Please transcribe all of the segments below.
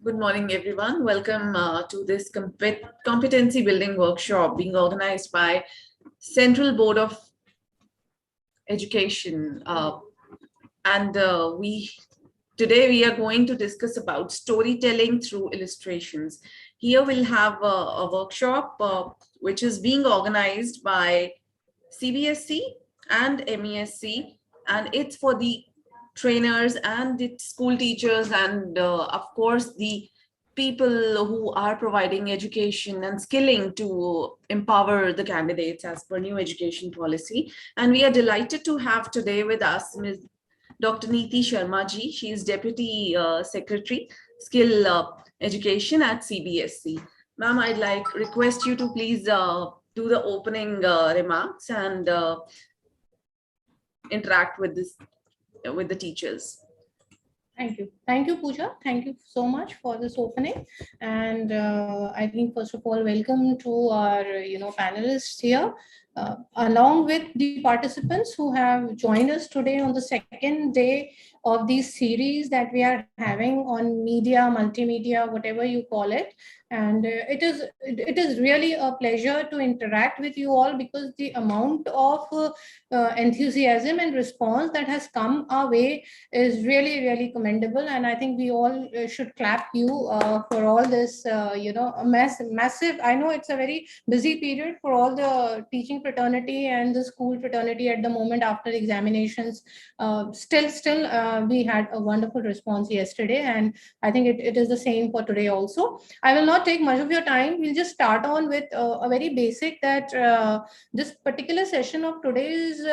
Good morning, everyone. Welcome to this competency building workshop being organized by Central Board of Education. And today we are going to discuss about storytelling through illustrations. Here we'll have a workshop which is being organized by CBSC and MESC, and it's for the trainers and the school teachers and of course the people who are providing education and skilling to empower the candidates as per new education policy. And we are delighted to have today with us Ms. Dr. Neeti Sharma ji. She is Deputy Secretary, Skill Education at CBSC. Ma'am, I'd like request you to please do the opening remarks and interact with the teachers. Thank you. Thank you, Pooja. Thank you so much for this opening. And I think, first of all, welcome to our, panelists here, along with the participants who have joined us today on the second day of this series that we are having on media, multimedia, whatever you call it. And it is really a pleasure to interact with you all, because the amount of enthusiasm and response that has come our way is really, really commendable. And I think we all should clap you for all this, massive. I know it's a very busy period for all the teaching fraternity and the school fraternity at the moment after examinations. Still, we had a wonderful response yesterday, and I think it is the same for today also. I will not take much of your time. We'll just start on with a very basic that this particular session of today is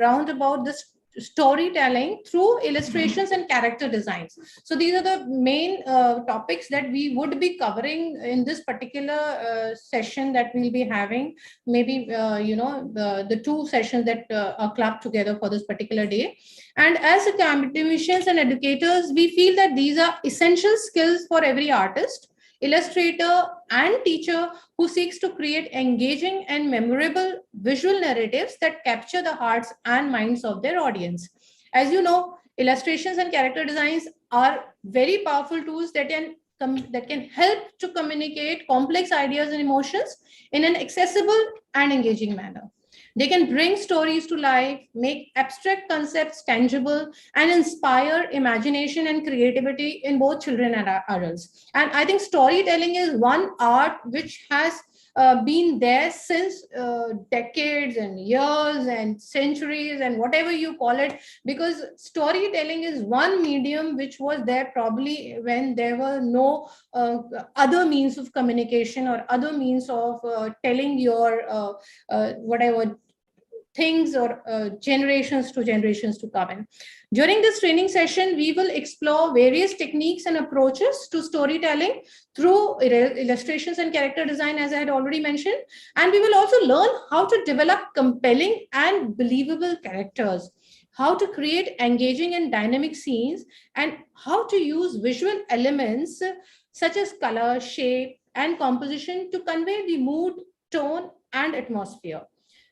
round about this storytelling through illustrations and character designs. So these are the main topics that we would be covering in this particular session that we'll be having. Maybe the two sessions that are clubbed together for this particular day. And as academicians and educators, we feel that these are essential skills for every artist, illustrator, and teacher who seeks to create engaging and memorable visual narratives that capture the hearts and minds of their audience. As you know, illustrations and character designs are very powerful tools that can help to communicate complex ideas and emotions in an accessible and engaging manner. They can bring stories to life, make abstract concepts tangible, and inspire imagination and creativity in both children and adults. And I think storytelling is one art which has been there since decades and years and centuries and whatever you call it, because storytelling is one medium which was there probably when there were no other means of communication or other means of telling your whatever things or generations to come in. During this training session, we will explore various techniques and approaches to storytelling through illustrations and character design, as I had already mentioned. And we will also learn how to develop compelling and believable characters, how to create engaging and dynamic scenes, and how to use visual elements such as color, shape, and composition to convey the mood, tone, and atmosphere.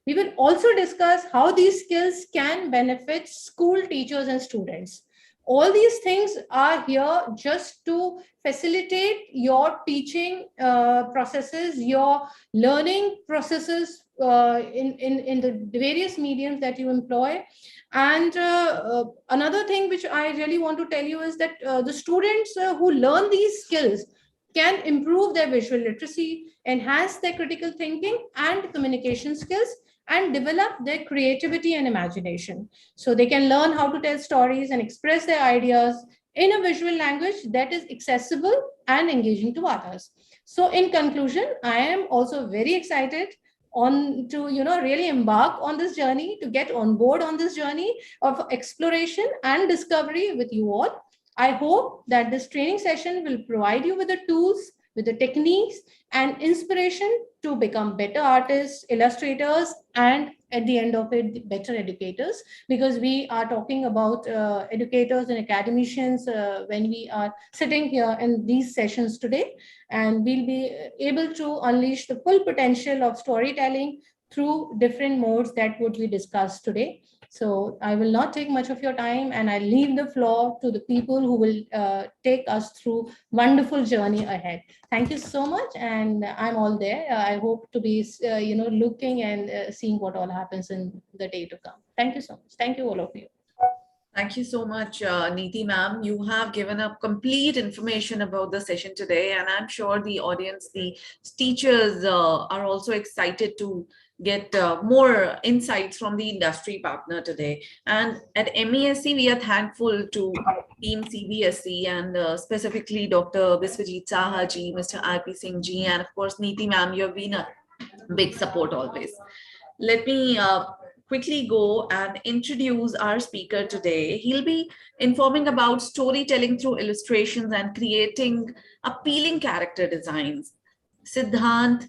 We will also discuss how these skills can benefit school teachers and students. All these things are here just to facilitate your teaching processes, your learning processes in the various mediums that you employ. And another thing which I really want to tell you is that the students who learn these skills can improve their visual literacy, enhance their critical thinking and communication skills, and develop their creativity and imagination. So they can learn how to tell stories and express their ideas in a visual language that is accessible and engaging to others. So in conclusion, I am also very excited on to really embark on this journey, to get on board on this journey of exploration and discovery with you all. I hope that this training session will provide you with the tools, with the techniques and inspiration to become better artists, illustrators, and at the end of it, better educators, because we are talking about educators and academicians when we are sitting here in these sessions today. And we'll be able to unleash the full potential of storytelling through different modes that would be discussed today. So I will not take much of your time, and I leave the floor to the people who will take us through wonderful journey ahead. Thank you so much, and I'm all there. I hope to be, looking and seeing what all happens in the day to come. Thank you so much. Thank you all of you. Thank you so much, Neeti ma'am. You have given up complete information about the session today, and I'm sure the audience, the teachers are also excited to get more insights from the industry partner today. And at MESC, we are thankful to Team CBSE and specifically Dr. Biswajit Saha ji, Mr. RP Singh ji, and of course, Neeti ma'am, you have been a big support always. Let me quickly go and introduce our speaker today. He'll be informing about storytelling through illustrations and creating appealing character designs. Siddhant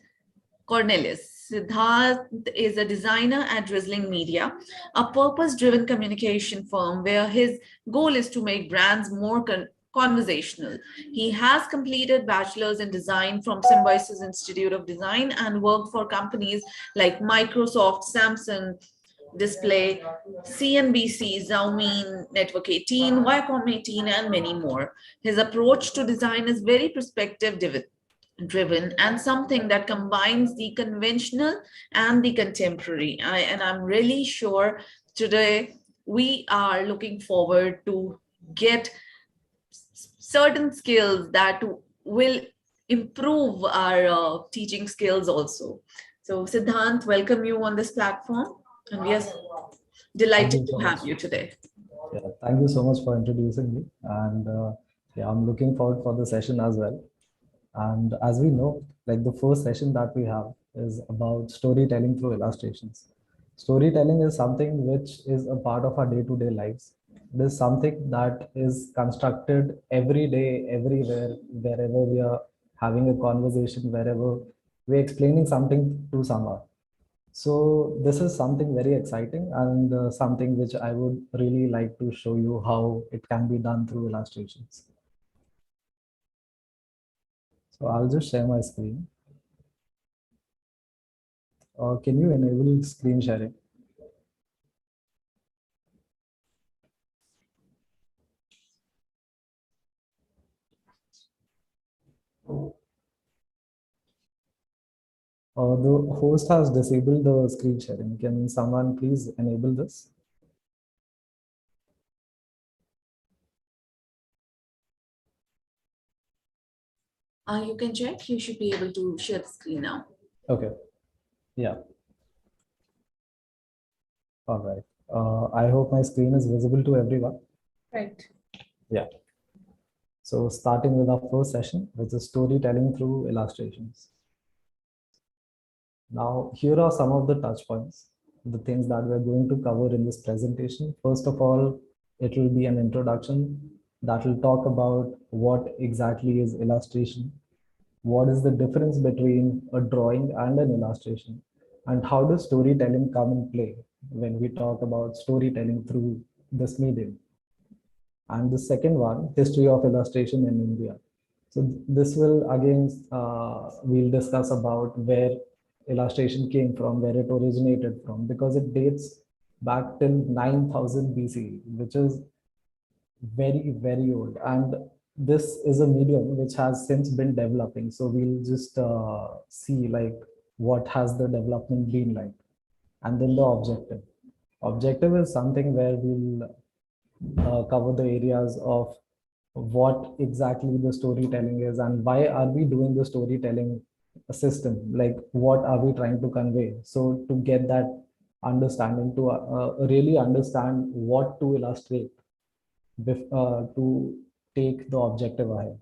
Cornelis. Siddharth is a designer at Drizzling Media, a purpose-driven communication firm where his goal is to make brands more conversational. He has completed bachelor's in design from Symbiosis Institute of Design and worked for companies like Microsoft, Samsung, Display, CNBC, Xiaomi, Network 18, Viacom 18, and many more. His approach to design is very perspective driven and something that combines the conventional and the contemporary. And I'm really sure today we are looking forward to get certain skills that will improve our teaching skills also. So Siddhant, welcome you on this platform, and we are delighted to have you today. Yeah, thank you so much for introducing me, and yeah, I'm looking forward for the session as well. And as we know, like the first session that we have is about storytelling through illustrations. Storytelling is something which is a part of our day-to-day lives. It is something that is constructed every day, everywhere, wherever we are having a conversation, wherever we're explaining something to someone. So this is something very exciting and something which I would really like to show you how it can be done through illustrations. So I'll just share my screen. Can you enable screen sharing? The host has disabled the screen sharing. Can someone please enable this? You can check. You should be able to share the screen now. Okay. Yeah. All right. I hope my screen is visible to everyone. Right. Yeah. So starting with our first session, which is storytelling through illustrations. Now, here are some of the touch points, the things that we're going to cover in this presentation. First of all, it will be an introduction that will talk about what exactly is illustration, what is the difference between a drawing and an illustration, and how does storytelling come in play when we talk about storytelling through this medium. And the second one, history of illustration in India. So this will again, we'll discuss about where illustration came from, where it originated from, because it dates back till 9000 BC, which is very, very old. And this is a medium which has since been developing. So we'll just see like what has the development been like. And then the objective. Objective is something where we'll cover the areas of what exactly the storytelling is and why are we doing the storytelling system, like what are we trying to convey. So to get that understanding, to really understand what to illustrate, to take the objective ahead.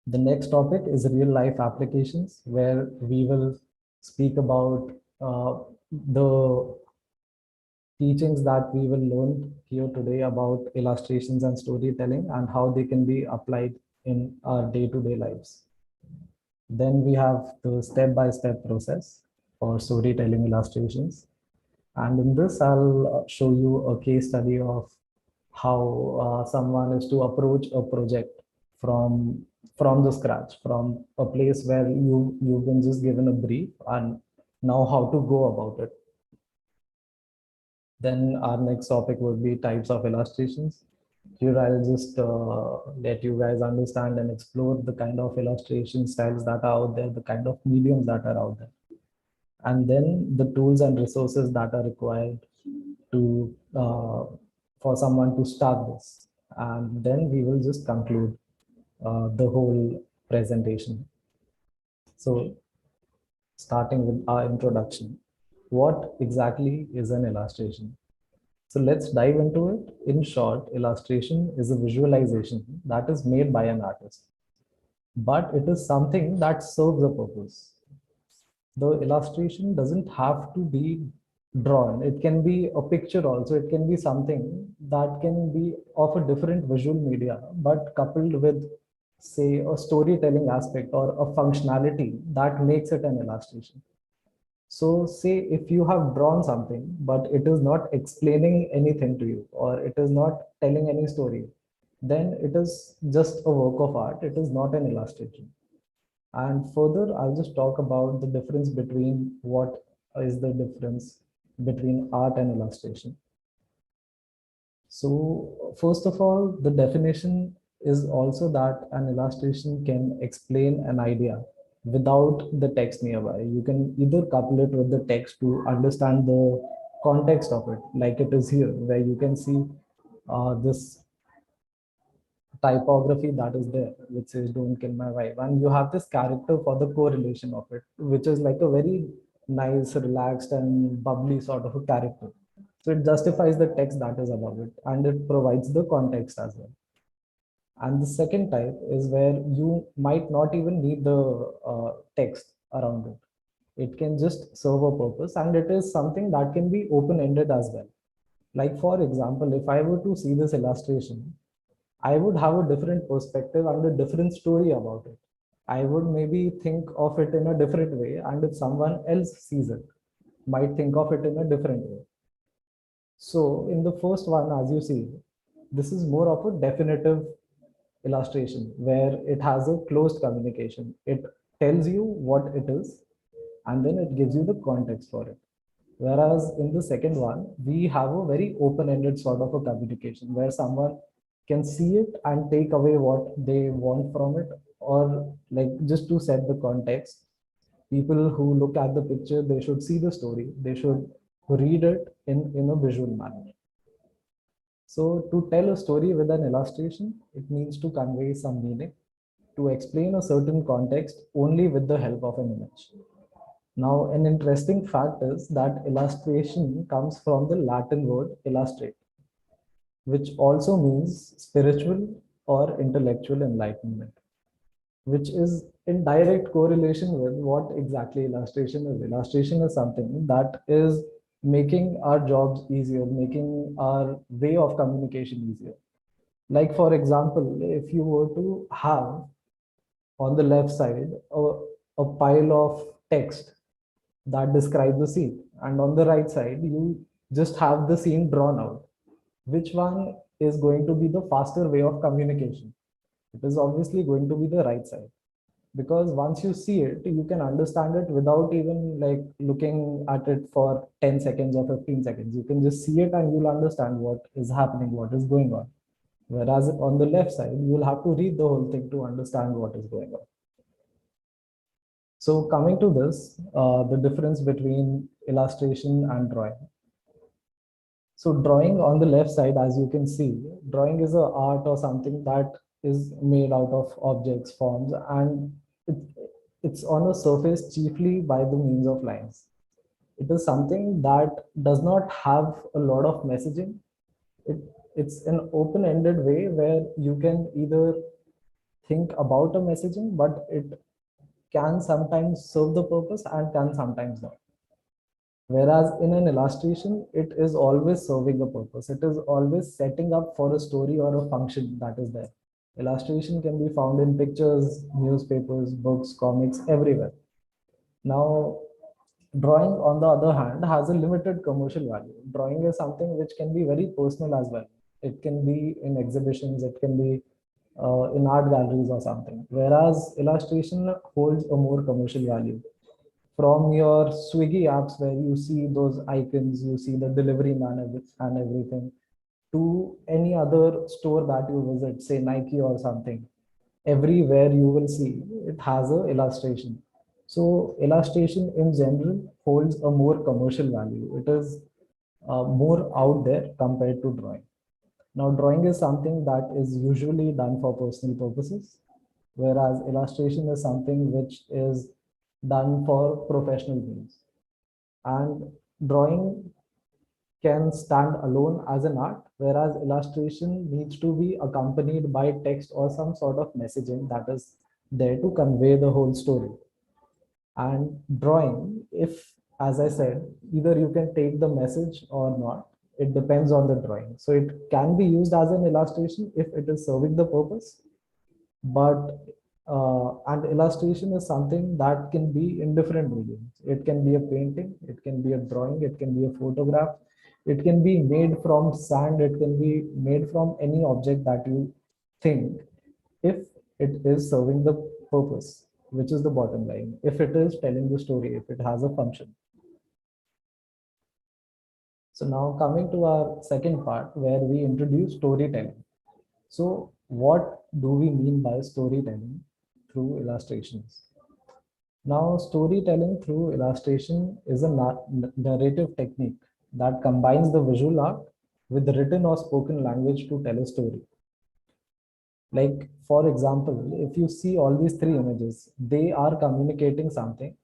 The next topic is real life applications, where we will speak about the teachings that we will learn here today about illustrations and storytelling and how they can be applied in our day-to-day lives. Then we have the step-by-step process for storytelling illustrations. And in this, I'll show you a case study of how someone is to approach a project from the scratch, from a place where you've been just given a brief and Now, how to go about it. Then our next topic would be types of illustrations. Here I'll just let you guys understand and explore the kind of illustration styles that are out there, the kind of mediums that are out there, and then the tools and resources that are required to for someone to start this. And then we will just conclude the whole presentation. So starting with our introduction, what exactly is an illustration? So let's dive into it. In short, illustration is a visualization that is made by an artist, but it is something that serves a purpose. The illustration doesn't have to be drawn. It can be a picture also. It can be something that can be of a different visual media, but coupled with, say, a storytelling aspect or a functionality that makes it an illustration. So say if you have drawn something, but it is not explaining anything to you, or it is not telling any story, then it is just a work of art. It is not an illustration. And further, I'll just talk about the difference between what is the difference between art and illustration. So first of all, the definition is also that an illustration can explain an idea without the text nearby. You can either couple it with the text to understand the context of it, like it is here, where you can see this typography that is there, which says "Don't kill my wife," and you have this character for the correlation of it, which is like a very nice, relaxed, and bubbly sort of a character. So it justifies the text that is above it, and it provides the context as well. And the second type is where you might not even need the text around it. It can just serve a purpose, and it is something that can be open-ended as well. Like for example, if I were to see this illustration, I would have a different perspective and a different story about it. I would maybe think of it in a different way, and if someone else sees it, might think of it in a different way. So in the first one, as you see, this is more of a definitive illustration where it has a closed communication. It tells you what it is, and then it gives you the context for it. Whereas in the second one, we have a very open-ended sort of a communication where someone can see it and take away what they want from it, or like just to set the context, people who look at the picture, they should see the story, they should read it in a visual manner. So to tell a story with an illustration, it means to convey some meaning, to explain a certain context only with the help of an image. Now, an interesting fact is that illustration comes from the Latin word illustrate, which also means spiritual or intellectual enlightenment, which is in direct correlation with what exactly illustration is. Illustration is something that is making our jobs easier, making our way of communication easier. Like, for example, if you were to have on the left side a pile of text that describe the scene, and on the right side you just have the scene drawn out, which one is going to be the faster way of communication? It is obviously going to be the right side, because once you see it, you can understand it without even like looking at it for 10 seconds or 15 seconds. You can just see it and you'll understand what is happening, what is going on. Whereas on the left side, you'll have to read the whole thing to understand what is going on. So coming to this, the difference between illustration and drawing. So drawing on the left side, as you can see, drawing is an art or something that is made out of objects, forms, and it, it's on a surface chiefly by the means of lines. It is something that does not have a lot of messaging. It, it's an open-ended way where you can either think about a messaging, but it can sometimes serve the purpose and can sometimes not. Whereas in an illustration, it is always serving a purpose. It is always setting up for a story or a function that is there. Illustration can be found in pictures, newspapers, books, comics, everywhere. Now, drawing, on the other hand, has a limited commercial value. Drawing is something which can be very personal as well. It can be in exhibitions, it can be in art galleries or something. Whereas illustration holds a more commercial value. from your Swiggy apps where you see those icons, you see the delivery man and everything, to any other store that you visit, say Nike or something, everywhere you will see it has a illustration. So illustration in general holds a more commercial value. It is more out there compared to drawing. Now, drawing is something that is usually done for personal purposes, whereas illustration is something which is done for professional means. And drawing can stand alone as an art, whereas illustration needs to be accompanied by text or some sort of messaging that is there to convey the whole story. And drawing, if, as I said, either you can take the message or not, it depends on the drawing. So it can be used as an illustration if it is serving the purpose, but and illustration is something that can be in different mediums. It can be a painting, it can be a drawing, it can be a photograph, it can be made from sand, it can be made from any object that you think, if it is serving the purpose, which is the bottom line, if it is telling the story, if it has a function. So now coming to our second part where we introduce storytelling. So what do we mean by storytelling through illustrations? Now, storytelling through illustration is a narrative technique that combines the visual art with the written or spoken language to tell a story. Like, for example, if you see all these three images, they are communicating something,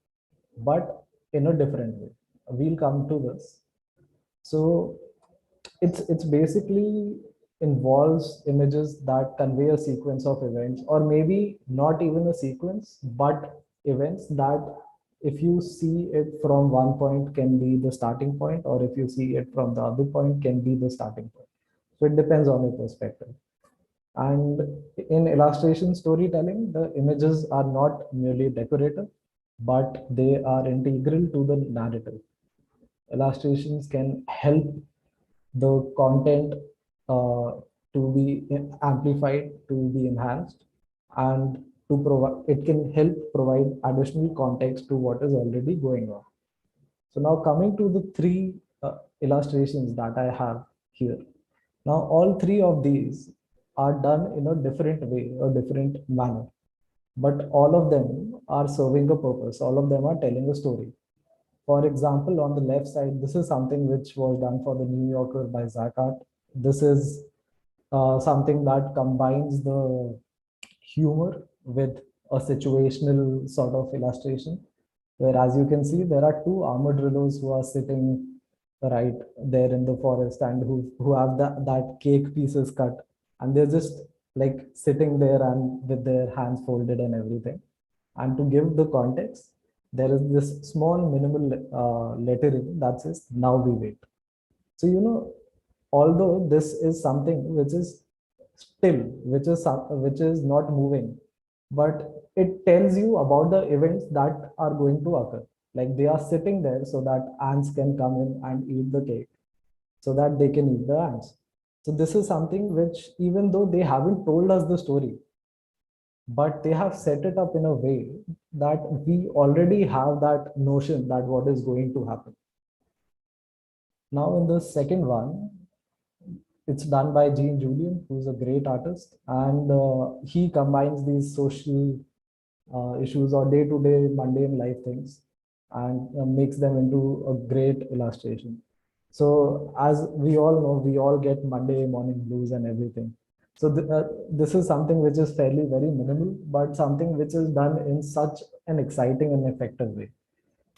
but in a different way. We'll come to this. So it's basically involves images that convey a sequence of events, or maybe not even a sequence, but events that if you see it from one point can be the starting point, or if you see it from the other point can be the starting point. So it depends on your perspective. And in illustration storytelling, the images are not merely decorative, but they are integral to the narrative. Illustrations can help the content to be amplified, to be enhanced, and to provide, it can help provide additional context to what is already going on. So now coming to the three illustrations that I have here. Now all three of these are done in a different way, a different manner, but all of them are serving a purpose. All of them are telling a story. For example, on the left side, this is something which was done for the New Yorker by Zach Art. This is something that combines the humor with a situational sort of illustration, where, as you can see, there are two armadillos who are sitting right there in the forest, and who have that cake pieces cut, and they're just like sitting there and with their hands folded and everything. And to give the context, there is this small minimal lettering that says, "Now we wait." So, although this is something which is still, which is not moving, but it tells you about the events that are going to occur. Like they are sitting there so that ants can come in and eat the cake, so that they can eat the ants. So this is something which, even though they haven't told us the story, but they have set it up in a way that we already have that notion that what is going to happen. Now in the second one, it's done by Gene Julian, who's a great artist, and he combines these social issues or day-to-day mundane life things and makes them into a great illustration. So as we all know, we all get Monday morning blues and everything. So this is something which is fairly very minimal, but something which is done in such an exciting and effective way.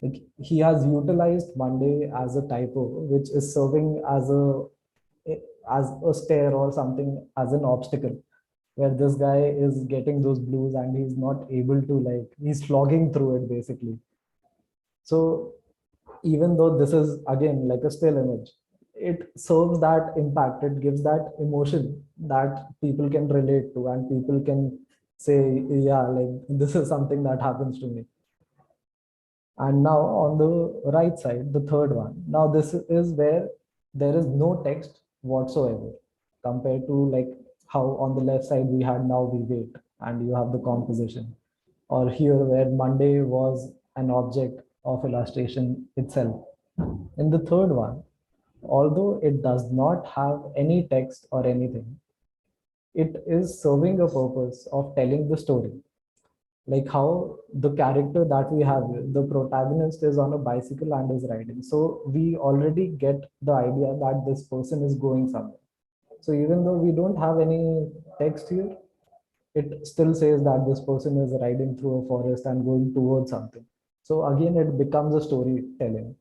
Like he has utilized Monday as a typo, which is serving as a stair or something, as an obstacle, where this guy is getting those blues and he's not able to, like, he's slogging through it basically. So even though this is again like a still image, it serves that impact, it gives that emotion that people can relate to, and people can say, yeah, like this is something that happens to me. And now on the right side, the third one, now this is where there is no text whatsoever, compared to like how on the left side we had "Now we wait" and you have the composition, or here where Monday was an object of illustration itself. In the third one, although it does not have any text or anything, it is serving a purpose of telling the story. Like how the character that we have, the protagonist is on a bicycle and is riding. So we already get the idea that this person is going somewhere. So even though we don't have any text here, it still says that this person is riding through a forest and going towards something. So again, it becomes a storytelling.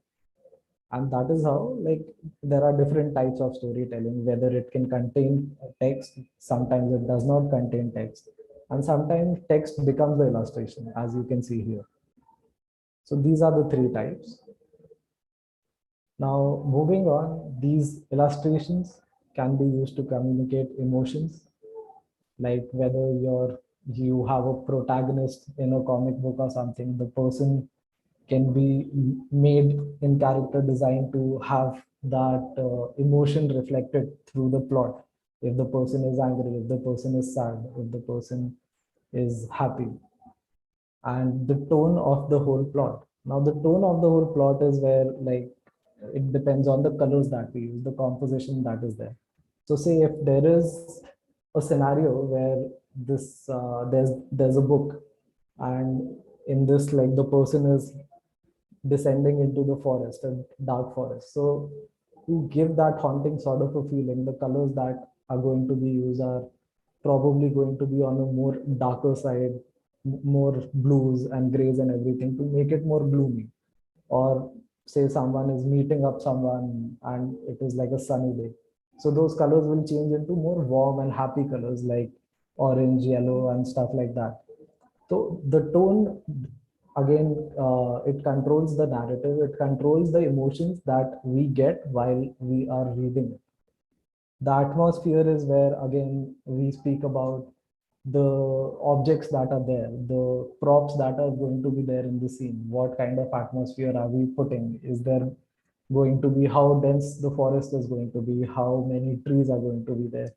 And that is how, like, there are different types of storytelling, whether it can contain text, sometimes it does not contain text, and sometimes text becomes the illustration, as you can see here. So these are the three types. Now, moving on, these illustrations can be used to communicate emotions, like whether you have a protagonist in a comic book or something, the person can be made in character design to have that emotion reflected through the plot. If the person is angry, if the person is sad, if the person is happy, and the tone of the whole plot. Now, the tone of the whole plot is where, like, it depends on the colors that we use, the composition that is there. So, say if there is a scenario where there's a book, and in this, like, the person is descending into the forest, a dark forest. So to give that haunting sort of a feeling, the colors that are going to be used are probably going to be on a more darker side, more blues and grays and everything to make it more gloomy. Or say someone is meeting up someone and it is like a sunny day. So those colors will change into more warm and happy colors like orange, yellow, and stuff like that. So the tone, again, it controls the narrative, it controls the emotions that we get while we are reading it. The atmosphere is where, again, we speak about the objects that are there, the props that are going to be there in the scene. What kind of atmosphere are we putting? Is there going to be, how dense the forest is going to be, how many trees are going to be there?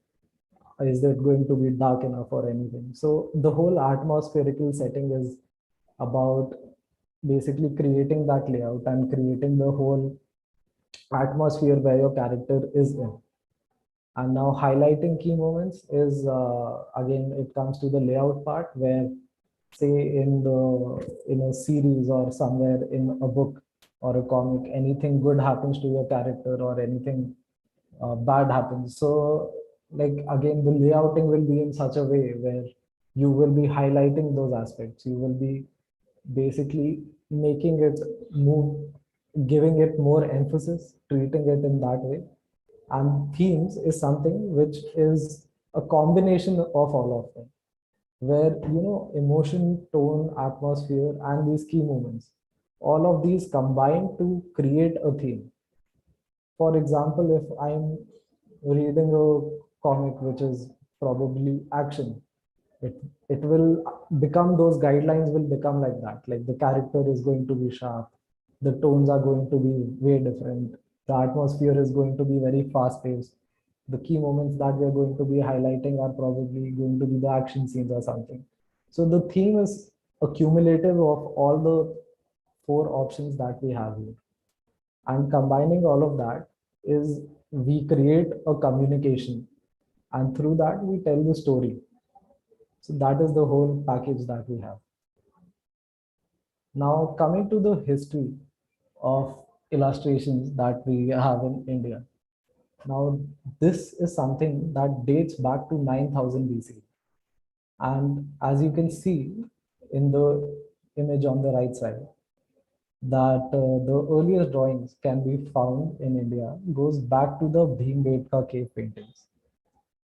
Is it going to be dark enough or anything? So the whole atmospherical setting is about basically creating that layout and creating the whole atmosphere where your character is in. And now highlighting key moments is, again, it comes to the layout part where, say, in a series or somewhere in a book or a comic, anything good happens to your character or anything bad happens. So, like, again, the layouting will be in such a way where you will be highlighting those aspects. You will be basically making it move, giving it more emphasis, treating it in that way. And themes is something which is a combination of all of them, where, emotion, tone, atmosphere, and these key moments, all of these combine to create a theme. For example, if I'm reading a comic which is probably action, it it will become, those guidelines will become like that. Like, the character is going to be sharp, the tones are going to be way different, the atmosphere is going to be very fast paced, the key moments that we're going to be highlighting are probably going to be the action scenes or something. So the theme is accumulative of all the four options that we have here, and combining all of that is, we create a communication, and through that we tell the story. So that is the whole package that we have. Now, coming to the history of illustrations that we have in India. Now, this is something that dates back to 9000 BC. And as you can see in the image on the right side, that the earliest drawings can be found in India goes back to the Bhimbetka cave paintings.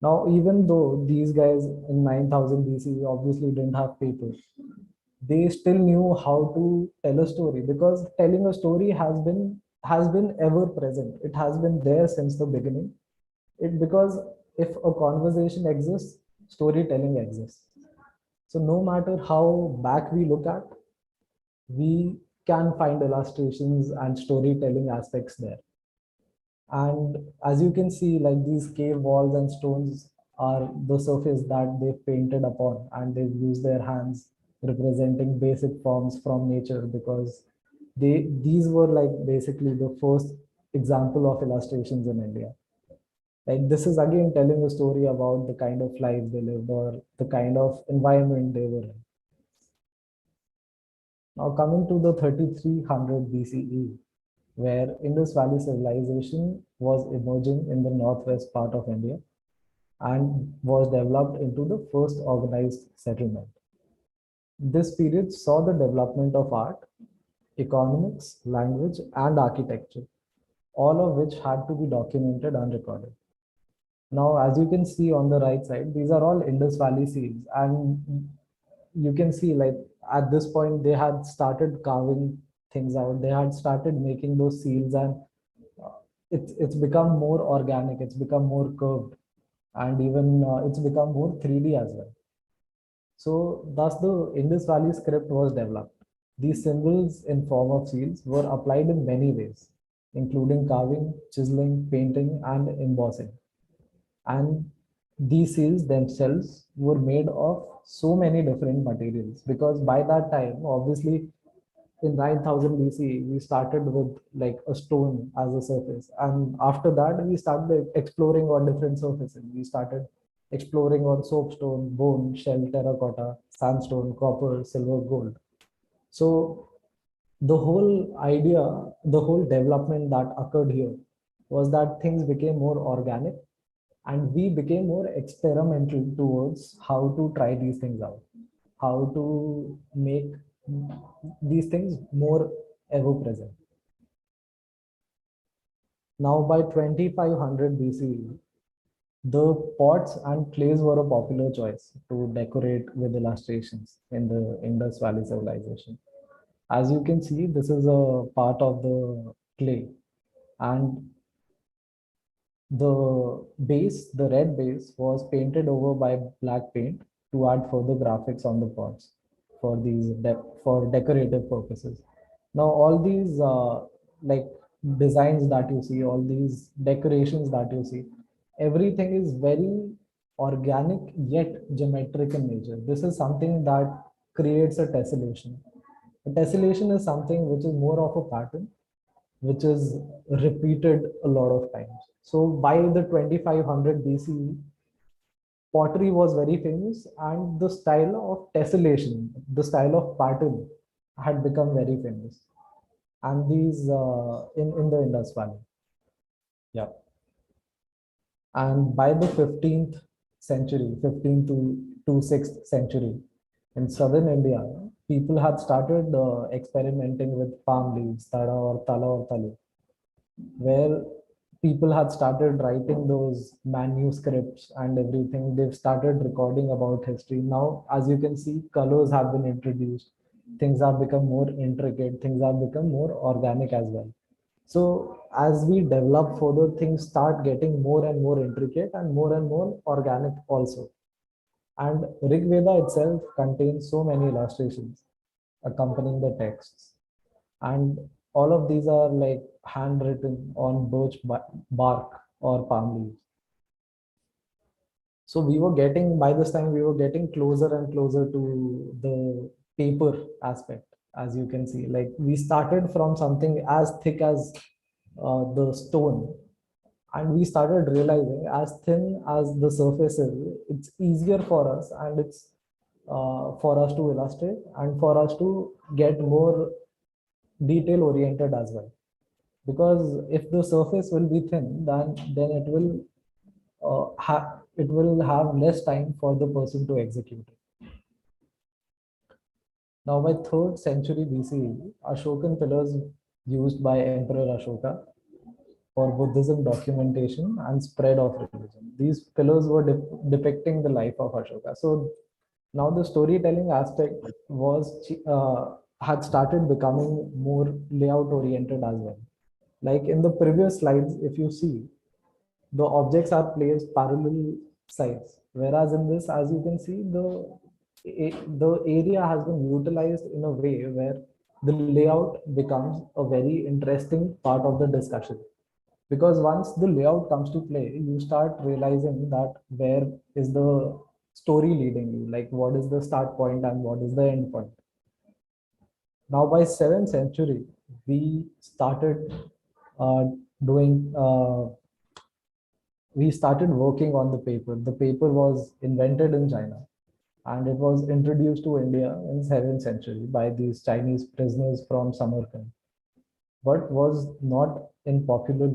Now, even though these guys in 9000 BC obviously didn't have paper, they still knew how to tell a story, because telling a story has been ever present. It has been there since the beginning. Because if a conversation exists, storytelling exists. So no matter how back we look at, we can find illustrations and storytelling aspects there. And as you can see, like, these cave walls and stones are the surface that they've painted upon, and they've used their hands representing basic forms from nature, because These were like basically the first example of illustrations in India. Like this is again telling a story about the kind of life they lived or the kind of environment they were in. Now coming to the 3300 BCE, where Indus Valley civilization was emerging in the northwest part of India and was developed into the first organized settlement. This period saw the development of art, economics, language, and architecture, all of which had to be documented and recorded. Now, as you can see on the right side, these are all Indus Valley seals, and you can see like at this point they had started carving things out. They had started making those seals, and it's become more organic. It's become more curved, and even it's become more 3D as well. So thus the Indus Valley script was developed. These symbols in form of seals were applied in many ways, including carving, chiseling, painting, and embossing. And these seals themselves were made of so many different materials, because by that time, obviously, in 9000 BC, we started with like a stone as a surface. And after that, we started exploring on different surfaces. We started exploring on soapstone, bone, shell, terracotta, sandstone, copper, silver, gold. So the whole idea, the whole development that occurred here was that things became more organic and we became more experimental towards how to try these things out, how to make these things more ever present. Now, by 2500 BCE, the pots and clays were a popular choice to decorate with illustrations in the Indus Valley civilization. As you can see, this is a part of the clay, and the base, the red base, was painted over by black paint to add further graphics on the pots for for decorative purposes. Now, all these like designs that you see, all these decorations that you see, everything is very organic yet geometric in nature. This is something that creates a tessellation. A tessellation is something which is more of a pattern which is repeated a lot of times. So by the 2500 BCE, pottery was very famous, and the style of tessellation, the style of pattern, had become very famous. And these in the Indus Valley. Yeah. And by the 15th century, 15th to 6th century, in southern India, people had started experimenting with palm leaves, tada or tala or talu, where people had started writing those manuscripts and everything. They've started recording about history. Now, as you can see, colors have been introduced. Things have become more intricate. Things have become more organic as well. So as we develop further, things start getting more and more intricate and more organic also. And Rig Veda itself contains so many illustrations accompanying the texts. And all of these are like handwritten on birch bark or palm leaves. So we were getting, by this time, we were getting closer and closer to the paper aspect, as you can see. Like we started from something as thick as the stone, and we started realizing as thin as the surface is, it's easier for us, and it's for us to illustrate and for us to get more detail oriented as well. Because if the surface will be thin, then it will have less time for the person to execute it. Now, by 3rd century BCE, Ashokan pillars used by Emperor Ashoka for Buddhism documentation and spread of religion. These pillars were depicting the life of Ashoka. So now the storytelling aspect had started becoming more layout oriented as well. Like in the previous slides, if you see, the objects are placed parallel sides, whereas in this, as you can see, the area has been utilized in a way where the layout becomes a very interesting part of the discussion. Because once the layout comes to play, you start realizing that where is the story leading you, like what is the start point and what is the end point. Now by 7th century, we started uh, doing, we started working on the paper. The paper was invented in China and it was introduced to India in 7th century by these Chinese prisoners from Samarkand, but was not in popular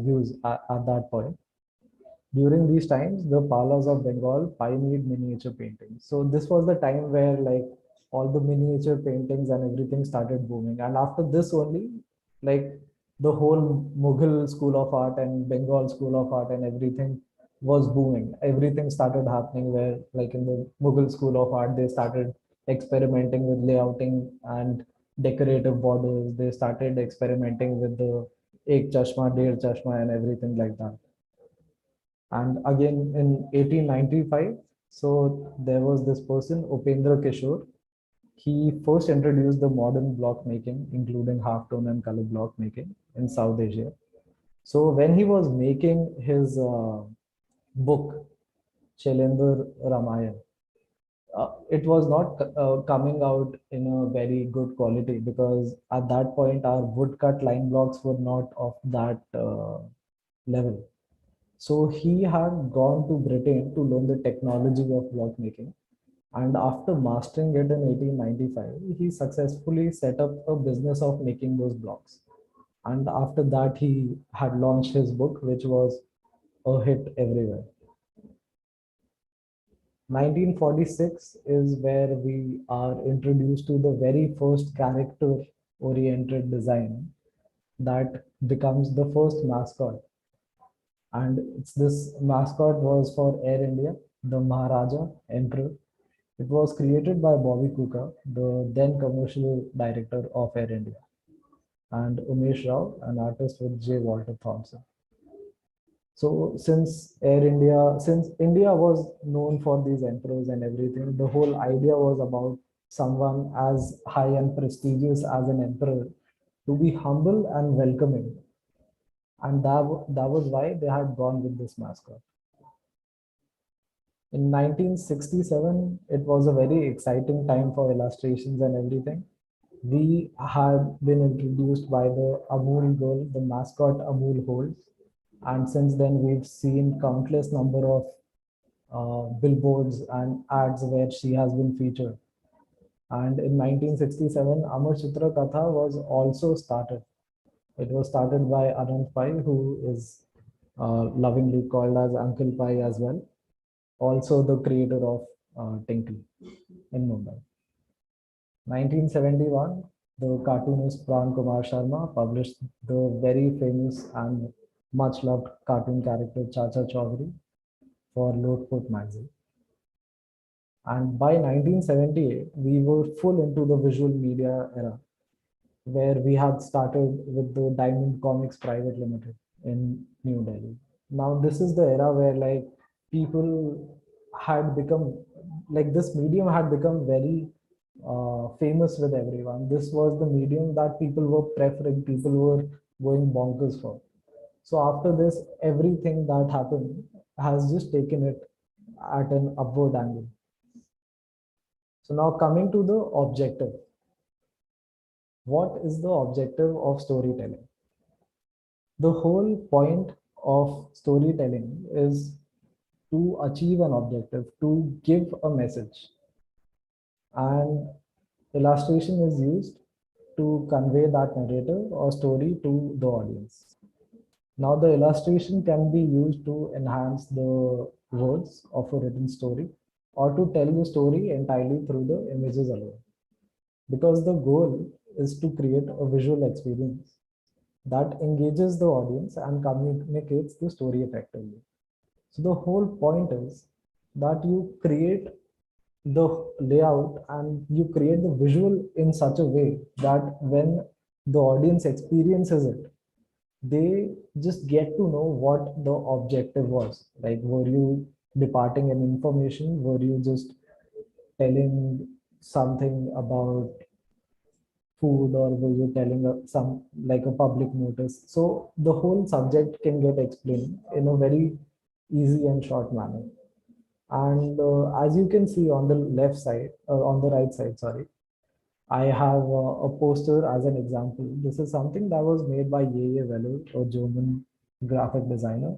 use at that point. During these times, the Palas of Bengal pioneered miniature painting. So this was the time where like all the miniature paintings and everything started booming. And after this only, like the whole Mughal school of art and Bengal school of art and everything was booming. Everything started happening where like in the Mughal school of art, they started experimenting with layouting and decorative borders. They started experimenting with the ek chashma, der chashma and everything like that. And again in 1895, so there was this person, Upendra Kishore. He first introduced the modern block making, including halftone and color block making in South Asia. So when he was making his book, Shailendra Ramayana, it was not coming out in a very good quality because at that point our woodcut line blocks were not of that level. So he had gone to Britain to learn the technology of block making. And after mastering it in 1895, he successfully set up a business of making those blocks. And after that, he had launched his book, which was a hit everywhere. 1946 is where we are introduced to the very first character oriented design that becomes the first mascot. And this mascot was for Air India, the Maharaja Emperor. It was created by Bobby Cooker, the then commercial director of Air India, and Umesh Rao, an artist with J. Walter Thompson. So since India was known for these emperors and everything, the whole idea was about someone as high and prestigious as an emperor to be humble and welcoming. And that was why they had gone with this mascot. In 1967, it was a very exciting time for illustrations and everything. We had been introduced by the Amul girl, the mascot Amul holds. And since then, we've seen countless number of billboards and ads where she has been featured. And in 1967, Amar Chitra Katha was also started. It was started by Anand Pai, who is lovingly called as Uncle Pai as well, also the creator of Tinkle in Mumbai. 1971, the cartoonist Pran Kumar Sharma published the very famous and much loved cartoon character Chacha Chaudhary for Lotput magazine. And by 1978, we were full into the visual media era, where we had started with the Diamond Comics Private Limited in New Delhi. Now, this is the era where like people had become like this medium had become very famous with everyone. This was the medium that people were preferring, people were going bonkers for. So after this, everything that happened has just taken it at an upward angle. So now coming to the objective. What is the objective of storytelling? The whole point of storytelling is to achieve an objective, to give a message. And illustration is used to convey that narrative or story to the audience. Now, the illustration can be used to enhance the words of a written story or to tell the story entirely through the images alone. Because the goal is to create a visual experience that engages the audience and communicates the story effectively. So the whole point is that you create the layout and you create the visual in such a way that when the audience experiences it, they just get to know what the objective was. Like, were you departing an information? Were you just telling something about food, or were you telling some like a public notice? So the whole subject can get explained in a very easy and short manner. And as you can see on the left side, on the right side, sorry, I have a poster as an example. This is something that was made by Yeye Weller, a German graphic designer.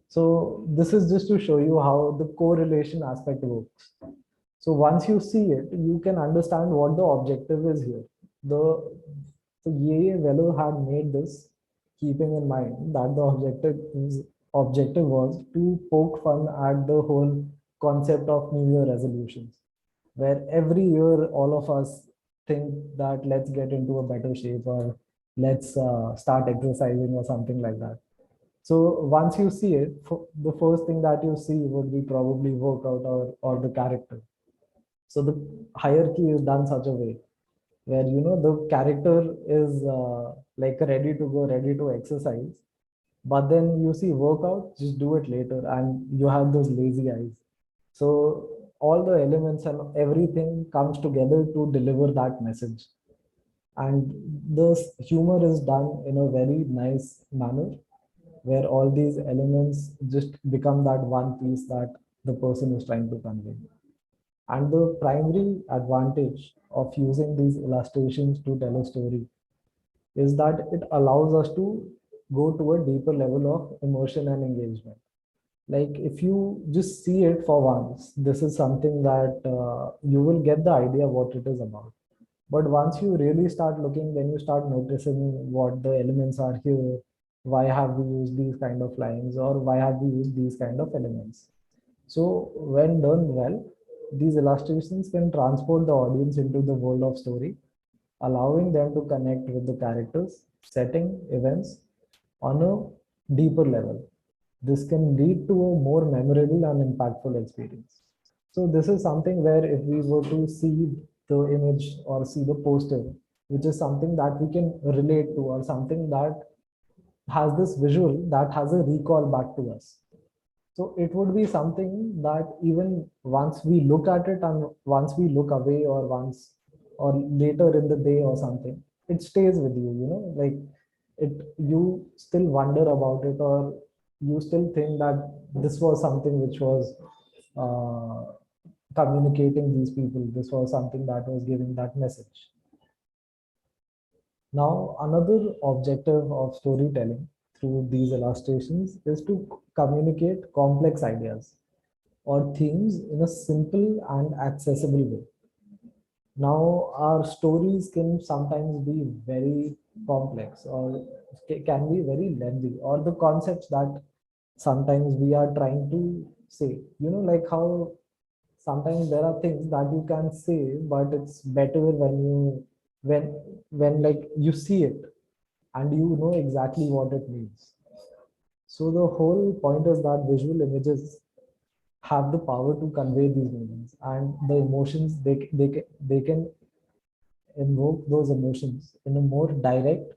So this is just to show you how the correlation aspect works. So once you see it, you can understand what the objective is here. The so Yeye Weller had made this keeping in mind that the objective was to poke fun at the whole concept of New Year resolutions, where every year all of us think that let's get into a better shape or let's start exercising or something like that. So once you see it, the first thing that you see would be probably workout or the character. So the hierarchy is done such a way where the character is like ready to go, ready to exercise, but then you see workout, just do it later, and you have those lazy eyes. So all the elements and everything comes together to deliver that message, and the humor is done in a very nice manner where all these elements just become that one piece that the person is trying to convey. And the primary advantage of using these illustrations to tell a story is that it allows us to go to a deeper level of emotion and engagement. Like if you just see it for once, this is something that you will get the idea what it is about. But once you really start looking, then you start noticing what the elements are here. Why have we used these kind of lines, or why have we used these kind of elements? So when done well, these illustrations can transport the audience into the world of story, allowing them to connect with the characters, setting, events on a deeper level. This can lead to a more memorable and impactful experience. So this is something where if we were to see the image or see the poster, which is something that we can relate to or something that has this visual that has a recall back to us. So it would be something that even once we look at it and once we look away or once or later in the day or something, it stays with you, like it, you still wonder about it, or you still think that this was something which was uh, communicating these people. This was something that was giving that message. Now, another objective of storytelling through these illustrations is to communicate complex ideas or themes in a simple and accessible way. Now, our stories can sometimes be very complex or can be very lengthy, or the concepts that sometimes we are trying to say, like how sometimes there are things that you can say, but it's better when when like you see it and you know exactly what it means. So the whole point is that visual images have the power to convey these meanings and the emotions. They can invoke those emotions in a more direct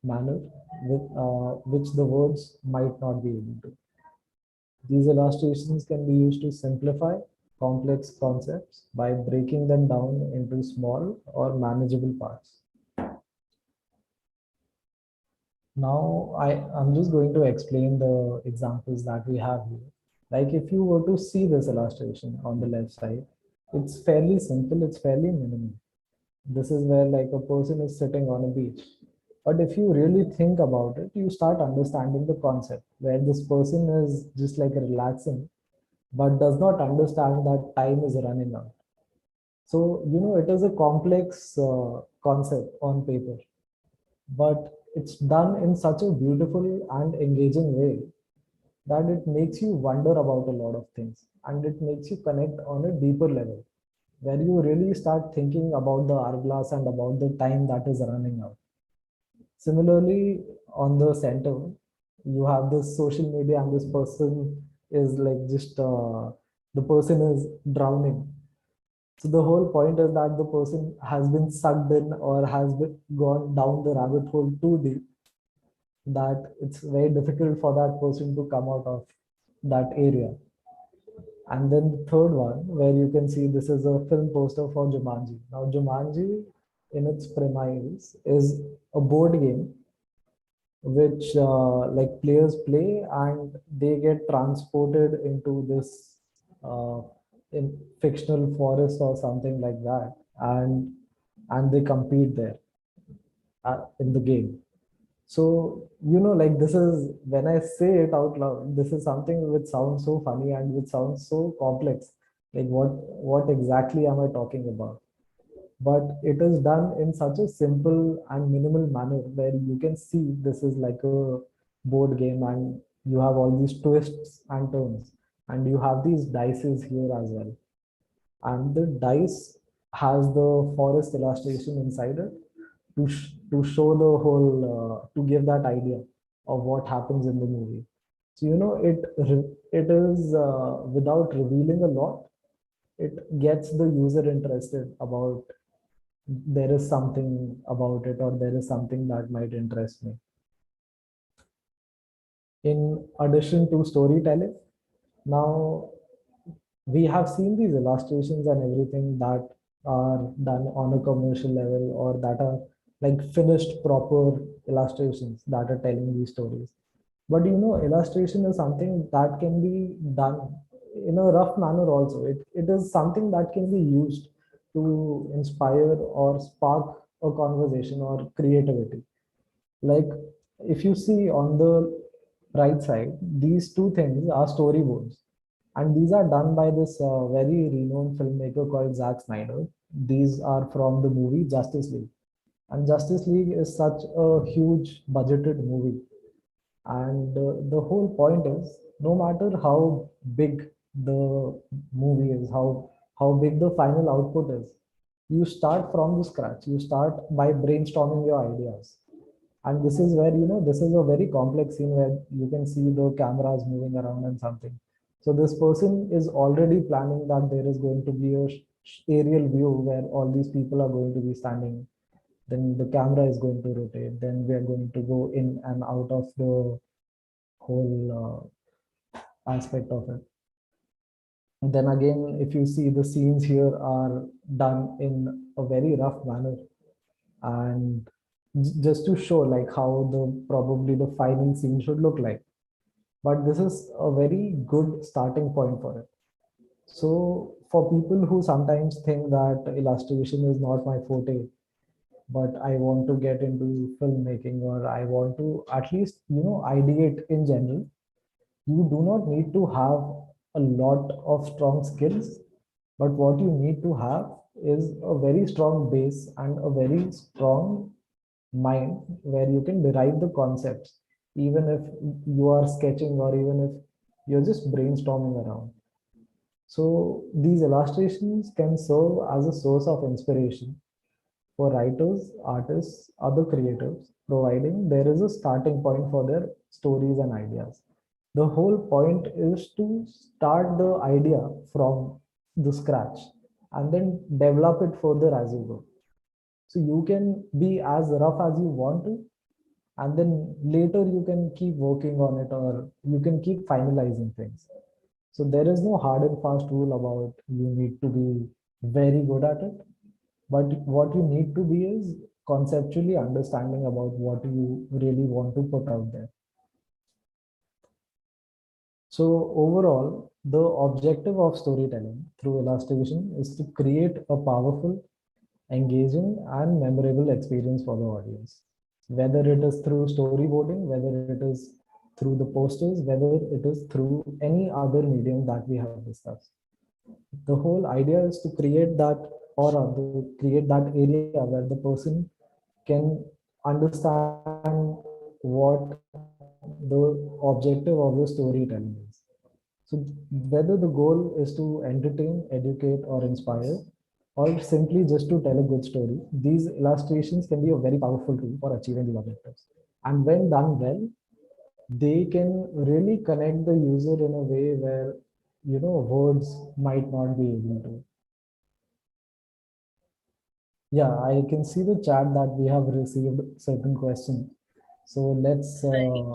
manner with which the words might not be able to. These illustrations can be used to simplify complex concepts by breaking them down into small or manageable parts. Now, I'm just going to explain the examples that we have here. Like if you were to see this illustration on the left side, it's fairly simple, it's fairly minimal. This is where like a person is sitting on a beach. But if you really think about it, you start understanding the concept where this person is just like relaxing, but does not understand that time is running out. So, it is a complex concept on paper, but it's done in such a beautiful and engaging way that it makes you wonder about a lot of things and it makes you connect on a deeper level where you really start thinking about the hourglass and about the time that is running out. Similarly, on the center, you have this social media and this person is like just the person is drowning. So the whole point is that the person has been sucked in or has been gone down the rabbit hole too deep that it's very difficult for that person to come out of that area. And then the third one, where you can see this is a film poster for Jumanji. Now, Jumanji, in its premise, is a board game which like players play and they get transported into this in fictional forest or something like that. And and they compete there in the game. So, like this is when I say it out loud, this is something which sounds so funny and which sounds so complex. Like what exactly am I talking about? But it is done in such a simple and minimal manner where you can see this is like a board game and you have all these twists and turns and you have these dices here as well, and the dice has the forest illustration inside it to show the whole to give that idea of what happens in the movie. So it is without revealing a lot, it gets the user interested about there is something about it or there is something that might interest me. In addition to storytelling, now we have seen these illustrations and everything that are done on a commercial level or that are like finished proper illustrations that are telling these stories. But illustration is something that can be done in a rough manner also. It is something that can be used to inspire or spark a conversation or creativity. Like if you see on the right side, these two things are storyboards, and these are done by this very renowned filmmaker called Zack Snyder. These are from the movie Justice League, and Justice League is such a huge budgeted movie, and the whole point is no matter how big the movie is, how big the final output is, you start from the scratch. You start by brainstorming your ideas, and this is where this is a very complex scene where you can see the cameras moving around and something. So this person is already planning that there is going to be a aerial view where all these people are going to be standing, then the camera is going to rotate, then we are going to go in and out of the whole aspect of it. And then again, if you see, the scenes here are done in a very rough manner, and just to show like how the probably the final scene should look like. But this is a very good starting point for it. So for people who sometimes think that illustration is not my forte, but I want to get into filmmaking, or I want to at least ideate in general, you do not need to have a lot of strong skills, but what you need to have is a very strong base and a very strong mind where you can derive the concepts, even if you are sketching or even if you're just brainstorming around. So these illustrations can serve as a source of inspiration for writers, artists, other creatives, providing there is a starting point for their stories and ideas. The whole point is to start the idea from the scratch and then develop it further as you go. So you can be as rough as you want to, and then later you can keep working on it or you can keep finalizing things. So there is no hard and fast rule about you need to be very good at it, but what you need to be is conceptually understanding about what you really want to put out there. So overall, the objective of storytelling through illustration is to create a powerful, engaging, and memorable experience for the audience. Whether it is through storyboarding, whether it is through the posters, whether it is through any other medium that we have discussed. The whole idea is to create that aura, to create that area where the person can understand what the objective of the storytelling is. So whether the goal is to entertain, educate, or inspire, or simply just to tell a good story, these illustrations can be a very powerful tool for achieving these objectives. And when done well, they can really connect the user in a way where words might not be able to. Yeah, I can see the chat that we have received certain questions. So let's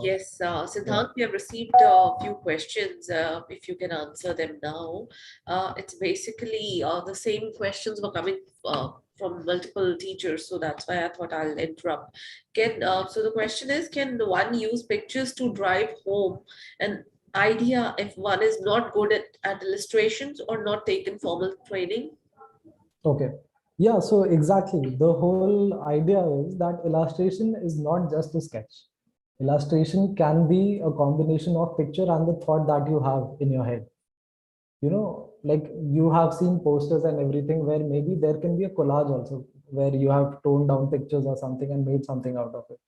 Yes, yeah. Siddhant, we have received a few questions. If you can answer them now, it's basically the same questions were coming from multiple teachers, so that's why I thought I'll interrupt. So the question is, can one use pictures to drive home an idea if one is not good at illustrations or not taken formal training? Okay. Yeah, so exactly. The whole idea is that illustration is not just a sketch. Illustration can be a combination of picture and the thought that you have in your head. Like you have seen posters and everything where maybe there can be a collage also, where you have toned down pictures or something and made something out of it.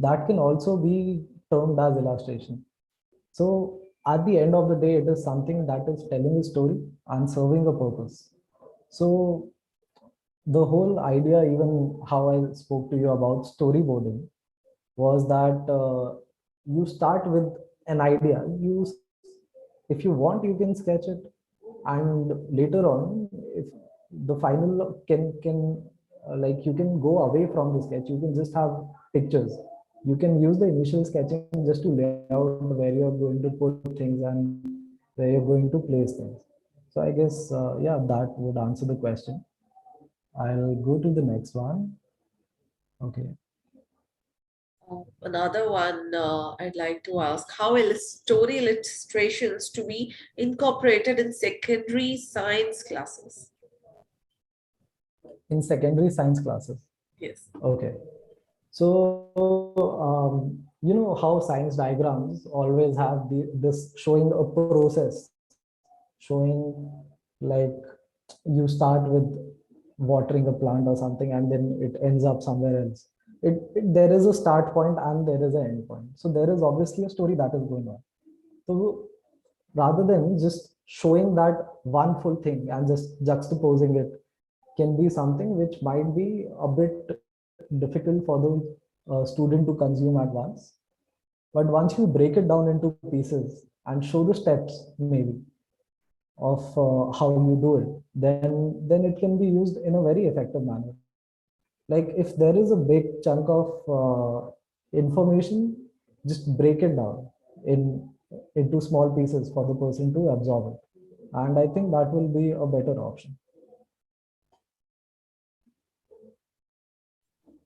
That can also be termed as illustration. So at the end of the day, it is something that is telling a story and serving a purpose. So the whole idea, even how I spoke to you about storyboarding, was that you start with an idea. If you want, you can sketch it, and later on, if the final can like you can go away from the sketch. You can just have pictures. You can use the initial sketching just to lay out where you're going to put things and where you're going to place things. So I guess yeah, that would answer the question. I'll go to the next one. Okay. Another one I'd like to ask, how story illustrations to be incorporated in secondary science classes? In secondary science classes. Yes. Okay. So, how science diagrams always have this showing a process, showing like you start with watering a plant or something, and then it ends up somewhere else. There is a start point and there is an end point. So there is obviously a story that is going on. So rather than just showing that one full thing and just juxtaposing it, can be something which might be a bit difficult for the student to consume at once. But once you break it down into pieces and show the steps maybe of how you do it, then it can be used in a very effective manner. Like if there is a big chunk of information, just break it down in into small pieces for the person to absorb it, and I think that will be a better option.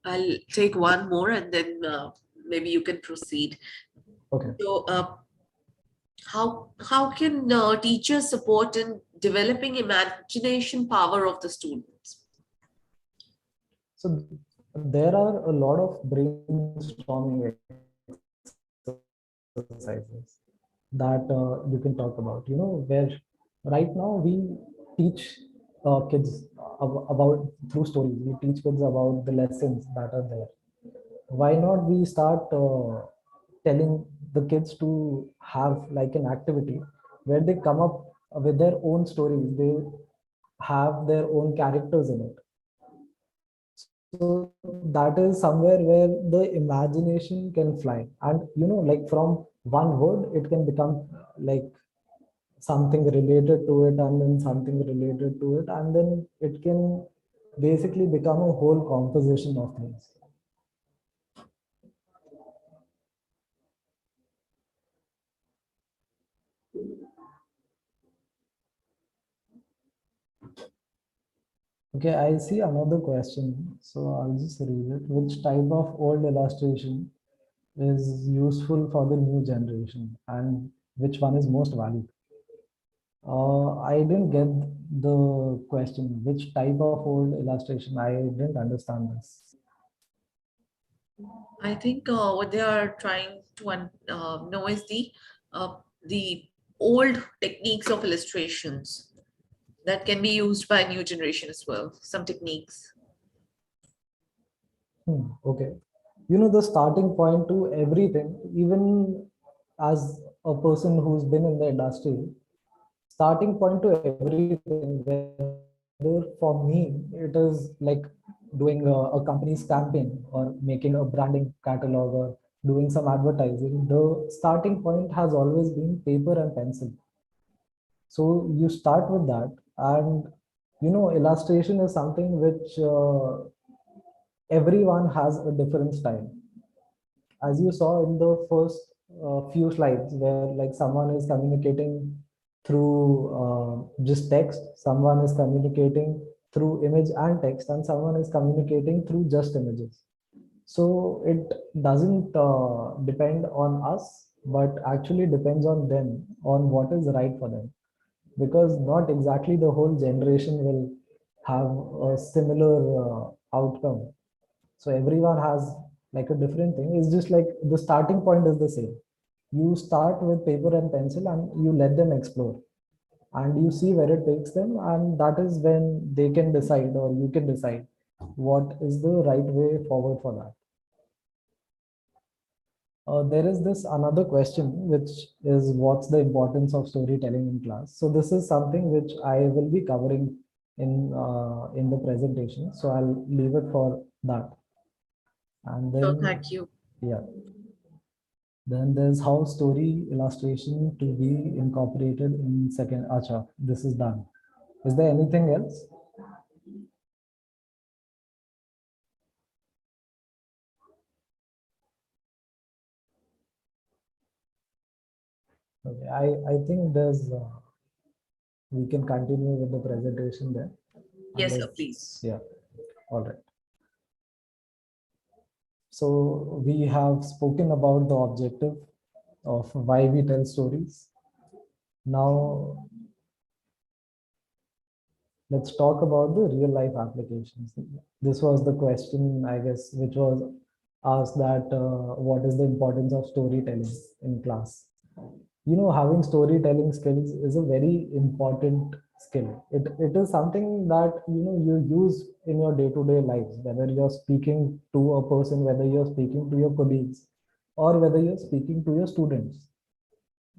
I'll take one more and then maybe you can proceed. Okay. So, how can teachers support in developing imagination power of the students? So there are a lot of brainstorming exercises that you can talk about. Where right now we teach kids about through stories. We teach kids about the lessons that are there. Why not we start telling the kids to have like an activity where they come up with their own stories. They have their own characters in it. So that is somewhere where the imagination can fly. And like from one word, it can become like something related to it, and then something related to it, and then it can basically become a whole composition of things. Okay, I see another question. So I'll just read it. Which type of old illustration is useful for the new generation, and which one is most valued? I didn't get the question. Which type of old illustration? I didn't understand this. I think what they are trying to know is the old techniques of illustrations that can be used by new generation as well. Some techniques. Okay. The starting point to everything, even as a person who's been in the industry, starting point to everything, whether for me, it is like doing a company's campaign or making a branding catalog or doing some advertising. The starting point has always been paper and pencil. So you start with that, and illustration is something which everyone has a different style. As you saw in the first few slides, where like someone is communicating through just text, someone is communicating through image and text, and someone is communicating through just images. So it doesn't depend on us, but actually depends on them, on what is right for them, because not exactly the whole generation will have a similar outcome. So everyone has like a different thing. It's just like the starting point is the same. You start with paper and pencil and you let them explore and you see where it takes them, and that is when they can decide, or you can decide what is the right way forward for that. There is this another question, which is what's the importance of storytelling in class. So this is something which I will be covering in the presentation, so I'll leave it for that. And So then, thank you. yeah, then there's how story illustration to be incorporated in second. Acha, this is done. Is there anything else? Okay, I think there's we can continue with the presentation there. Yes, sir, Unless, please. yeah, all right. So we have spoken about the objective of why we tell stories. Now let's talk about the real life applications. This was the question, I guess, which was asked, that what is the importance of storytelling in class? Having storytelling skills is a very important skill. It is something that you use in your day-to-day lives, whether you're speaking to a person, whether you're speaking to your colleagues, or whether you're speaking to your students.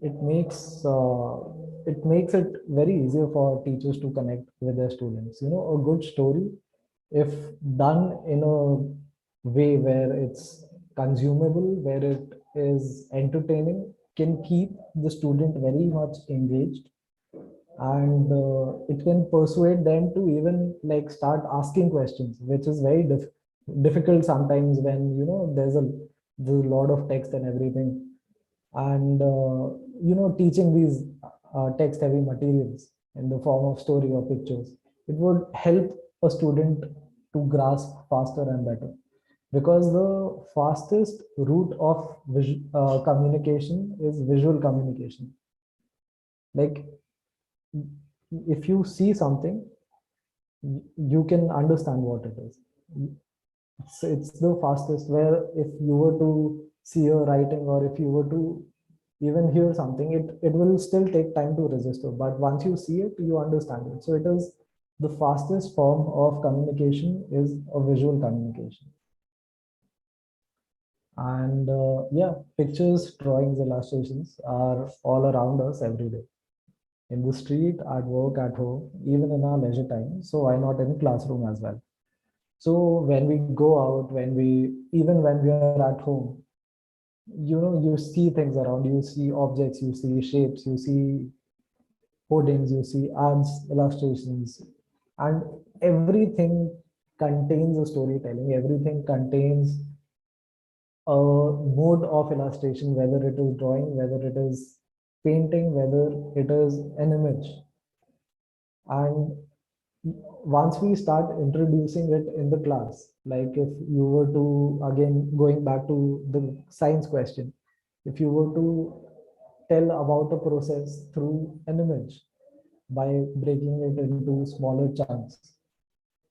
It makes it very easier for teachers to connect with their students. A good story, if done in a way where it's consumable, where it is entertaining, can keep the student very much engaged, and it can persuade them to even like start asking questions, which is very difficult sometimes when there's a lot of text and everything. And teaching these text heavy materials in the form of story or pictures, it would help a student to grasp faster and better, because the fastest route of communication is visual communication. Like, if you see something, you can understand what it is. It's the fastest, where if you were to see a writing, or if you were to even hear something, it will still take time to register, but once you see it, you understand it. So it is the fastest form of communication is a visual communication. And yeah, pictures, drawings, illustrations are all around us every day, in the street, at work, at home, even in our leisure time. So why not in classroom as well? So when we go out, even when we are at home, you see things around, you see objects, you see shapes, you see hoardings, you see ads, illustrations, and everything contains a storytelling. Everything contains a mode of illustration, whether it is drawing, whether it is painting, whether it is an image. And once we start introducing it in the class, like if you were to, again, going back to the science question, if you were to tell about a process through an image by breaking it into smaller chunks,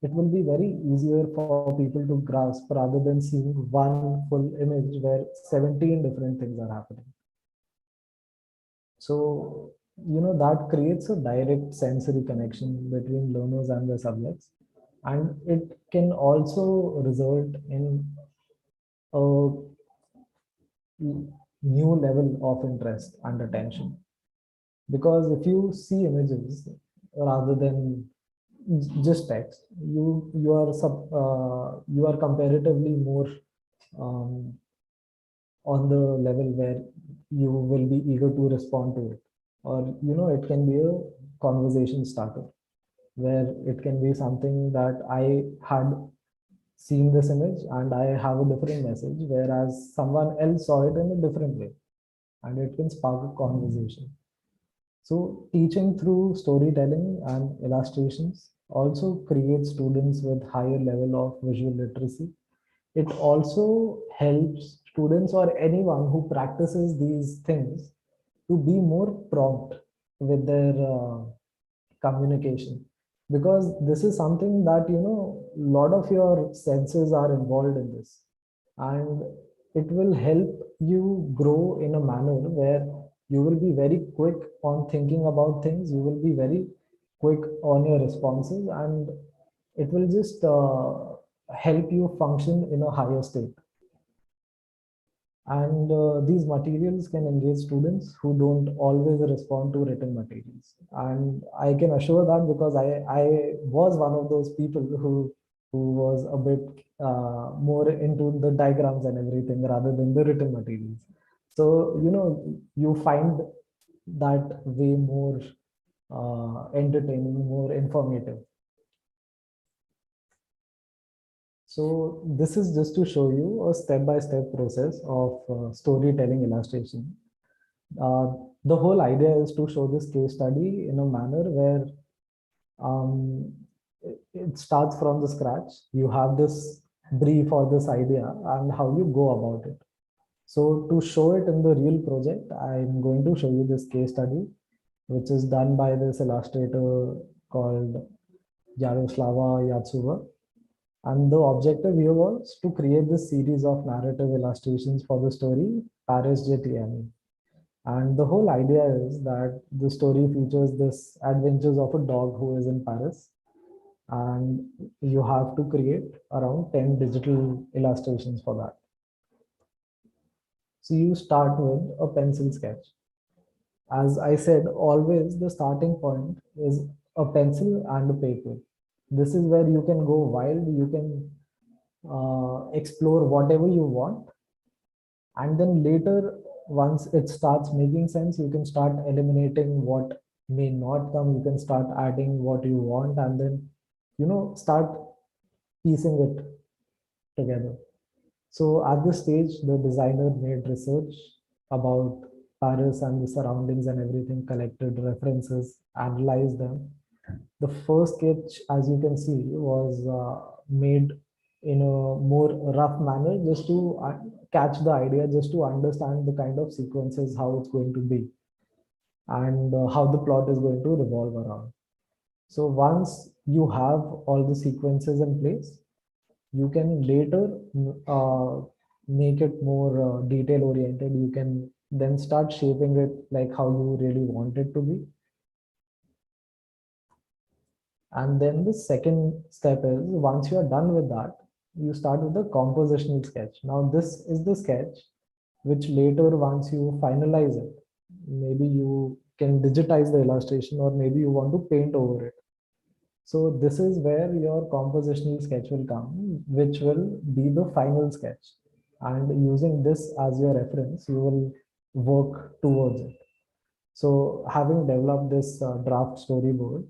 it will be very easier for people to grasp, rather than seeing one full image where 17 different things are happening. So, that creates a direct sensory connection between learners and the subjects. And it can also result in a new level of interest and attention. Because if you see images rather than just text, you are comparatively more um, on the level where you will be eager to respond to it. Or it can be a conversation starter, where it can be something that I had seen this image and I have a different message, whereas someone else saw it in a different way, and it can spark a conversation. So teaching through storytelling and illustrations also creates students with higher level of visual literacy. It also helps students or anyone who practices these things to be more prompt with their communication. because this is something that, a lot of your senses are involved in this, and it will help you grow in a manner where you will be very quick on thinking about things, you will be very quick on your responses, and it will just help you function in a higher state. And these materials can engage students who don't always respond to written materials. And I can assure that because I was one of those people who was a bit more into the diagrams and everything rather than the written materials. So, you find that way more entertaining, more informative. So this is just to show you a step-by-step process of storytelling illustration. Uh, the whole idea is to show this case study in a manner where it starts from the scratch. You have this brief or this idea and how you go about it. So to show it in the real project, I'm going to show you this case study, which is done by this illustrator called Yaroslava Yatsuva. And the objective here was to create this series of narrative illustrations for the story Paris JTM. And the whole idea is that the story features this adventures of a dog who is in Paris. And you have to create around 10 digital illustrations for that. So you start with a pencil sketch. As I said, always the starting point is a pencil and a paper. This is where you can go wild, you can explore whatever you want, and then later, once it starts making sense, you can start eliminating what may not come, you can start adding what you want, and then start piecing it together. So at this stage, the designer made research about Paris and the surroundings and everything, collected references, analyzed them. The first sketch, as you can see, was made in a more rough manner just to catch the idea, just to understand the kind of sequences, how it's going to be, and how the plot is going to revolve around. So once you have all the sequences in place, you can later make it more detail oriented. You can then start shaping it like how you really want it to be. And then the second step is, once you are done with that, you start with the compositional sketch. Now this is the sketch which later, once you finalize it, maybe you can digitize the illustration, or maybe you want to paint over it. So this is where your compositional sketch will come, which will be the final sketch. And using this as your reference, you will work towards it. So having developed this draft storyboard,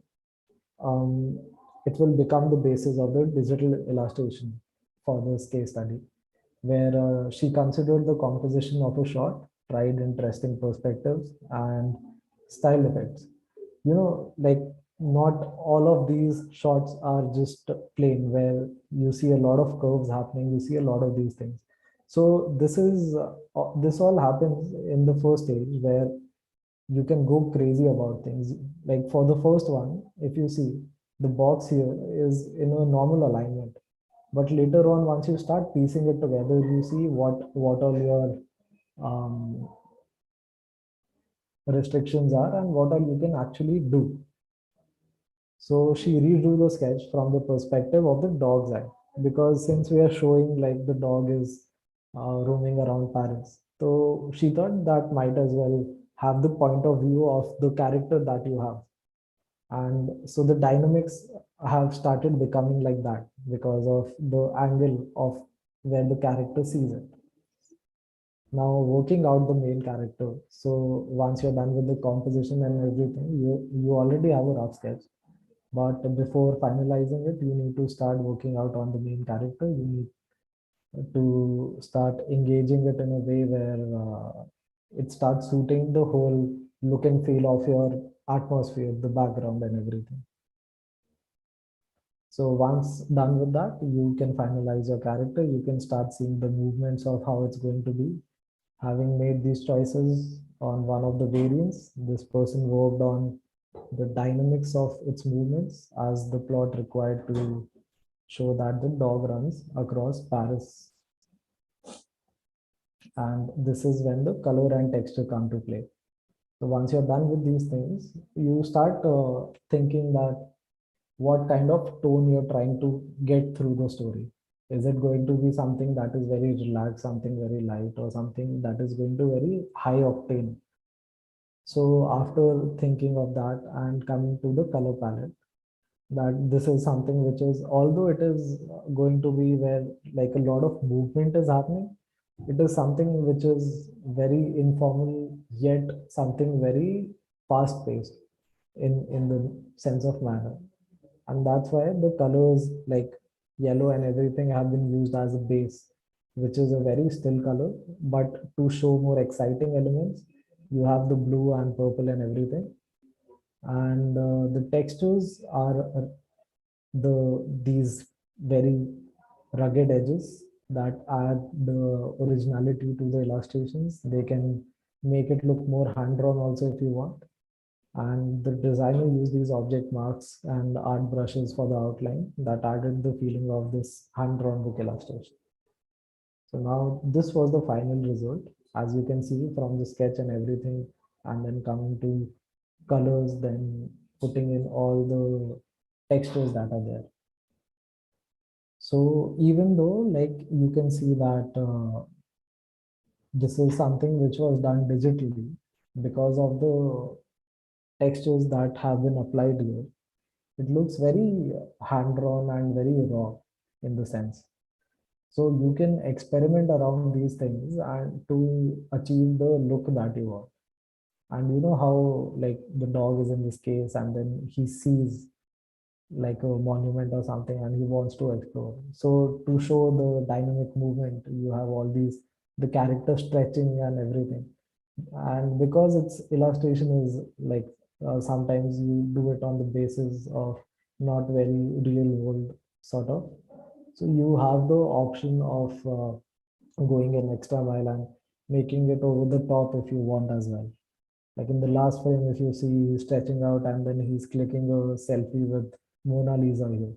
um, it will become the basis of the digital illustration for this case study, where she considered the composition of a shot, tried interesting perspectives and style effects. Like, not all of these shots are just plain, where you see a lot of curves happening, you see a lot of these things. So this all happens in the first stage, where you can go crazy about things. Like for the first one, if you see, the box here is in a normal alignment, but later on, once you start piecing it together, you see what all your um, restrictions are and what all you can actually do. So she redrew the sketch from the perspective of the dog's eye, because since we are showing like the dog is roaming around Paris, so she thought that might as well have the point of view of the character that you have. And so the dynamics have started becoming like that because of the angle of where the character sees it. Now, working out the main character. So once you're done with the composition and everything, you already have a rough sketch. But before finalizing it, you need to start working out on the main character. You need to start engaging it in a way where it starts suiting the whole look and feel of your atmosphere, the background and everything. So once done with that, you can finalize your character. You can start seeing the movements of how it's going to be. Having made these choices on one of the variants, this person worked on the dynamics of its movements as the plot required to show that the dog runs across Paris. And this is when the color and texture come to play. So once you're done with these things, you start thinking that what kind of tone you're trying to get through the story. Is it going to be something that is very relaxed, something very light, or something that is going to very high octane? So after thinking of that and coming to the color palette, that this is something which is, although it is going to be where like a lot of movement is happening, it is something which is very informal, yet something very fast paced in the sense of manner. And that's why the colors like yellow and everything have been used as a base, which is a very still color, but to show more exciting elements, you have the blue and purple and everything. And the textures are these very rugged edges that add the originality to the illustrations. They can make it look more hand drawn also if you want. And the designer used these object marks and art brushes for the outline that added the feeling of this hand drawn book illustration. So now this was the final result, as you can see from the sketch and everything, and then coming to colors, then putting in all the textures that are there. So even though like you can see that this is something which was done digitally, because of the textures that have been applied here, it looks very hand drawn and very raw in the sense. So you can experiment around these things and to achieve the look that you want. And you know how like the dog is in this case and then he sees like a monument or something and he wants to explore. So to show the dynamic movement, you have all these, the character stretching and everything. And because its illustration is like sometimes you do it on the basis of not very real world sort of. So you have the option of going an extra mile and making it over the top if you want as well. Like in the last frame, if you see he's stretching out and then he's clicking a selfie with Mona Lisa here.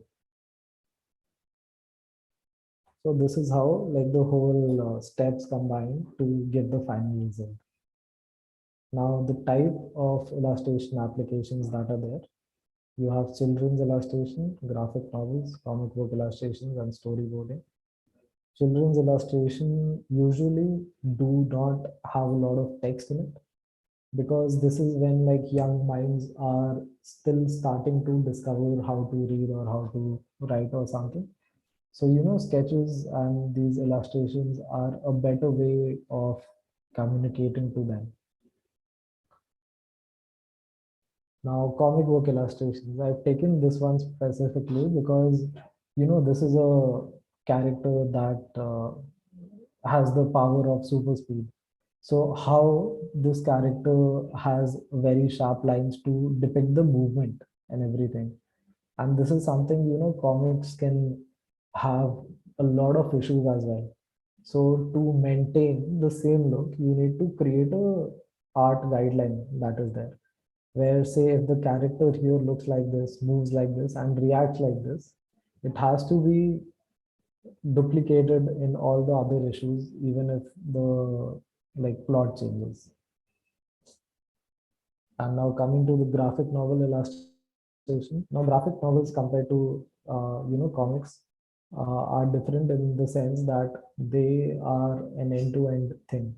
So this is how like the whole steps combine to get the final result. Now the type of illustration applications that are there. You have children's illustration, graphic novels, comic book illustrations, and storyboarding. Children's illustration usually do not have a lot of text in it, because this is when like young minds are still starting to discover how to read or how to write or something. So sketches and these illustrations are a better way of communicating to them. Now, comic book illustrations, I've taken this one specifically because this is a character that has the power of super speed. So how this character has very sharp lines to depict the movement and everything. And this is something, comics can have a lot of issues as well. So to maintain the same look, you need to create a art guideline that is there, where say if the character here looks like this, moves like this, and reacts like this, it has to be duplicated in all the other issues, even if the like plot changes. And now coming to the graphic novel illustration. Now graphic novels compared to comics are different in the sense that they are an end-to-end thing,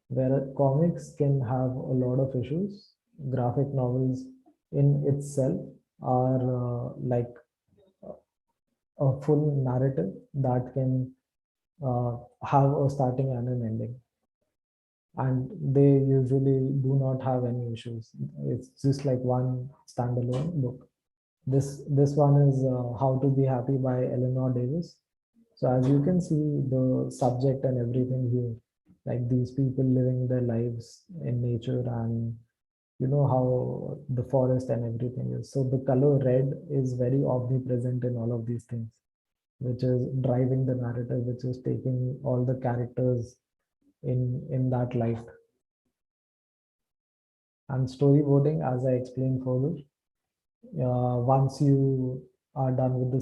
where comics can have a lot of issues. Graphic novels in itself are like a full narrative that can have a starting and an ending, and they usually do not have any issues. It's just like one standalone book. This one is How to Be Happy by Eleanor Davis. So as you can see, the subject and everything here, like these people living their lives in nature, and how the forest and everything is. So the color red is very omnipresent in all of these things, which is driving the narrative, which is taking all the characters in that light. And storyboarding, as I explained further, once you are done with the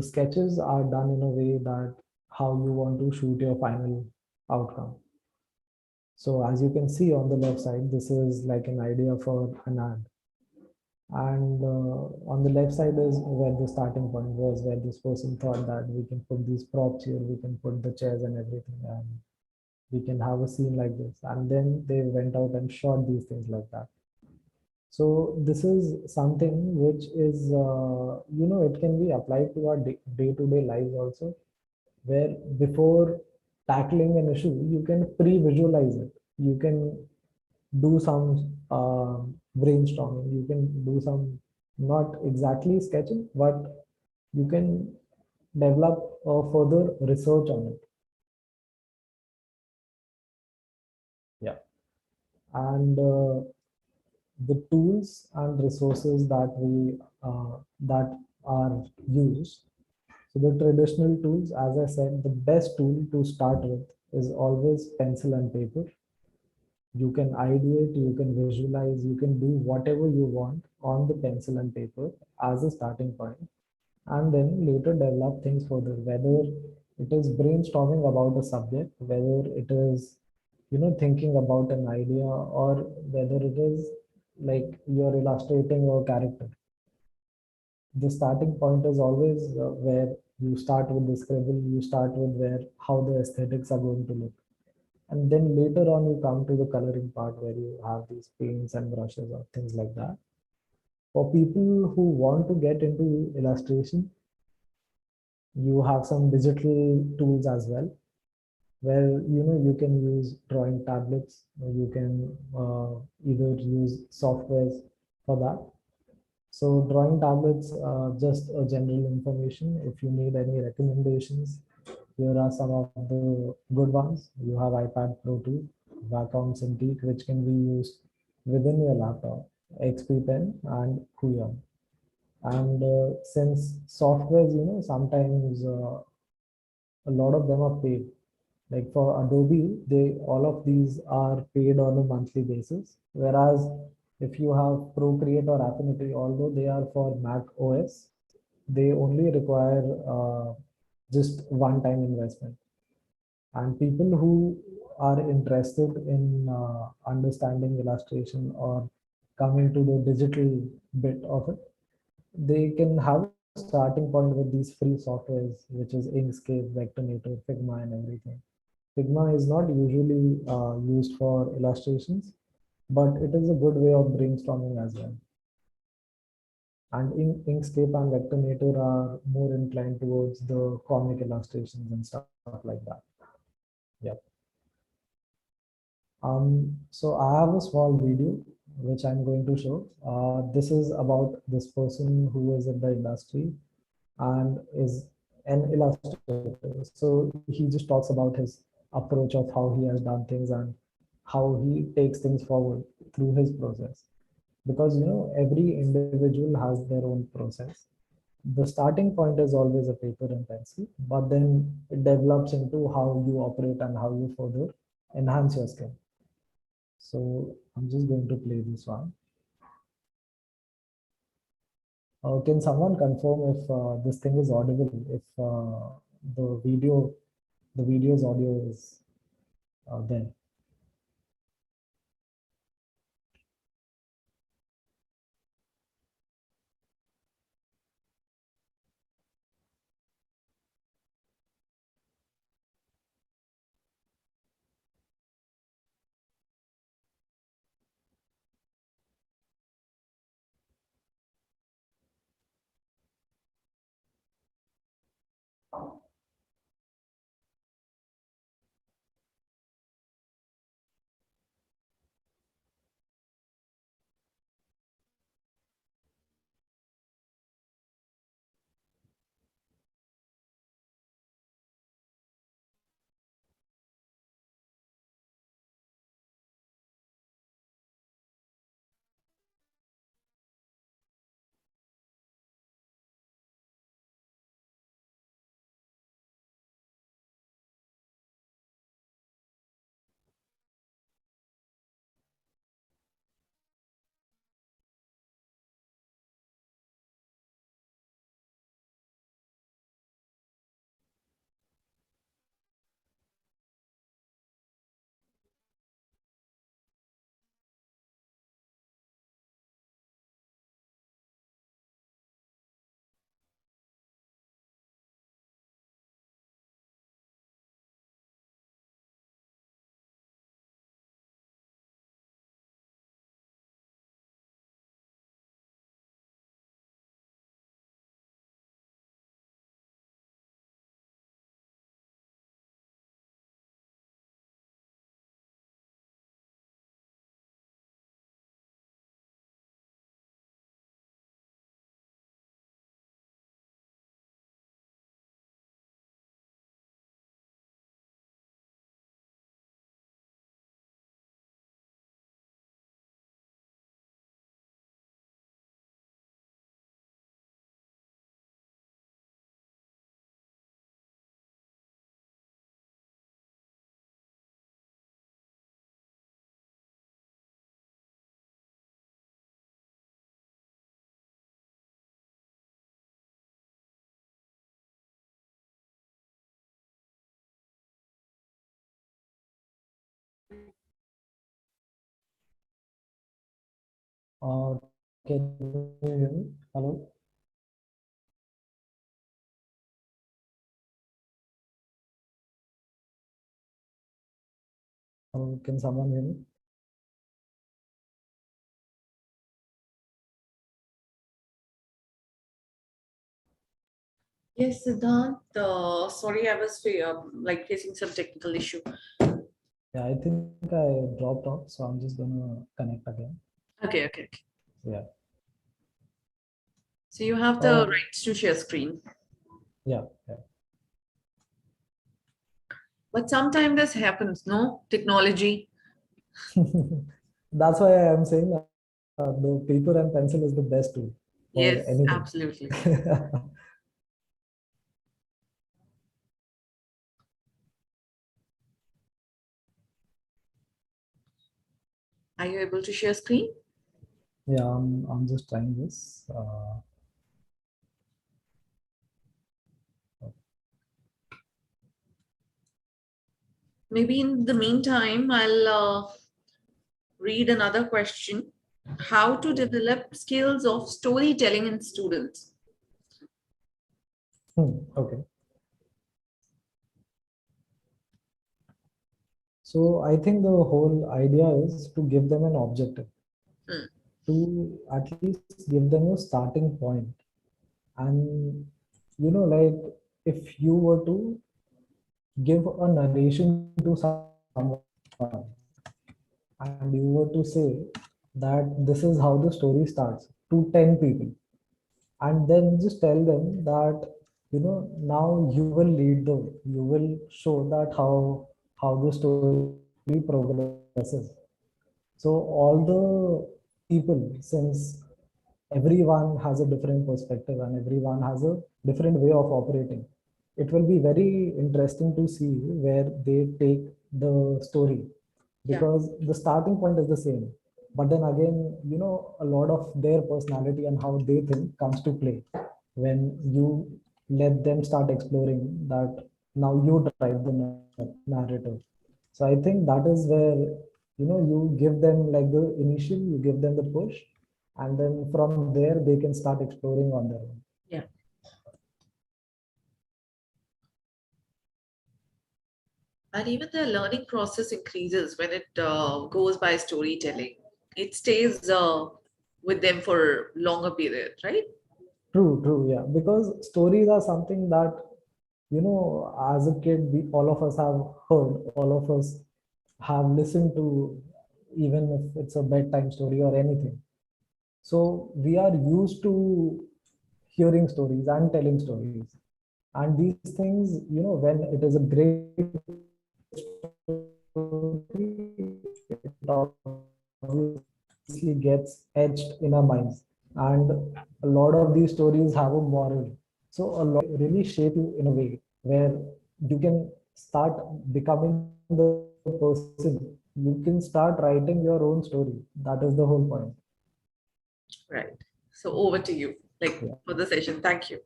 sketches are done in a way that how you want to shoot your final outcome. So as you can see on the left side, this is like an idea for an ad. And on the left side is where the starting point was, where this person thought that we can put these props here, we can put the chairs and everything, and we can have a scene like this. And then they went out and shot these things like that. So this is something which is, it can be applied to our day-to-day lives also, where before tackling an issue, you can pre-visualize it. You can do some brainstorming. You can do some, not exactly sketching, but you can develop further research on it. Yeah. And the tools and resources that are used. So the traditional tools, as I said, the best tool to start with is always pencil and paper. You can ideate, you can visualize, you can do whatever you want on the pencil and paper as a starting point, and then later develop things further, whether it is brainstorming about a subject, whether it is, thinking about an idea, or whether it is like you're illustrating a character. The starting point is always where you start with the scribble, you start with where how the aesthetics are going to look, and then later on you come to the coloring part where you have these paints and brushes or things like that. For people who want to get into illustration, you have some digital tools as well, where you can use drawing tablets, or you can either use softwares for that. So drawing tablets, just a general information. If you need any recommendations, here are some of the good ones. You have iPad Pro 2, Wacom Cintiq, which can be used within your laptop, XP Pen, and Kuya. And since softwares, sometimes a lot of them are paid. Like for Adobe, all of these are paid on a monthly basis. Whereas if you have Procreate or Affinity, although they are for Mac OS, they only require just one-time investment. And people who are interested in understanding illustration or coming to the digital bit of it, they can have a starting point with these free softwares, which is Inkscape, Vectornator, Figma, and everything. Figma is not usually used for illustrations, but it is a good way of brainstorming as well. And Inkscape and Vectornator are more inclined towards the comic illustrations and stuff like that. Yep. So I have a small video which I'm going to show. This is about this person who is in the industry and is an illustrator. So he just talks about his approach of how he has done things and how he takes things forward through his process. Because every individual has their own process. The starting point is always a paper and pencil, but then it develops into how you operate and how you further enhance your skill. So I'm just going to play this one. Can someone confirm if this thing is audible? If the video, the video's audio is there? Can you hear me? Hello? Can someone hear me? Yes, Siddhant. Sorry, I was like facing some technical issue. Yeah, I think I dropped off, so I'm just gonna connect again. Okay, okay, okay. Yeah. So you have the rights to share screen. Yeah, yeah. But sometimes this happens, no? Technology. That's why I'm saying the paper and pencil is the best tool for Yes, anything. absolutely. Are you able to share screen? Yeah, I'm just trying this. Maybe in the meantime, I'll read another question. How to develop skills of storytelling in students? Okay. So I think the whole idea is to give them an objective, Hmm. to at least give them a starting point. And like if you were to give a narration to someone and you were to say that this is how the story starts to 10 people, and then just tell them that now you will lead the way, you will show that how the story progresses. So all the people, since everyone has a different perspective and everyone has a different way of operating, it will be very interesting to see where they take the story, Yeah, because the starting point is the same, but then again a lot of their personality and how they think comes to play when you let them start exploring that. Now you drive the narrative. So I think that is where you give them like the initial, you give them the push, and then from there they can start exploring on their own. yeah. And even the learning process increases when it goes by storytelling. It stays with them for longer period, right? True, yeah. Because stories are something that, as a kid, we all of us have heard, all of us have listened to, even if it's a bedtime story or anything. So we are used to hearing stories and telling stories. And these things, when it is a great story, it obviously gets etched in our minds. And a lot of these stories have a moral. So a lot really shape you in a way where you can start becoming the person. You can start writing your own story. That is the whole point. Right. So over to you, like Yeah, for the session. Thank you.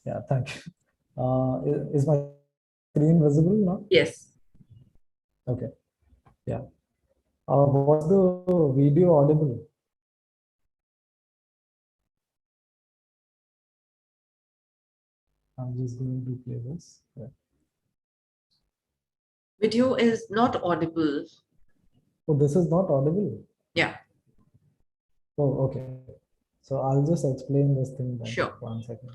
yeah. Thank you. Is my screen visible now? Yes. Okay. Yeah. Was the video audible? I'm just going to play this. Yeah. Video is not audible. Oh, this is not audible. Yeah, Oh, okay. So I'll just explain this thing then. sure. 1 second.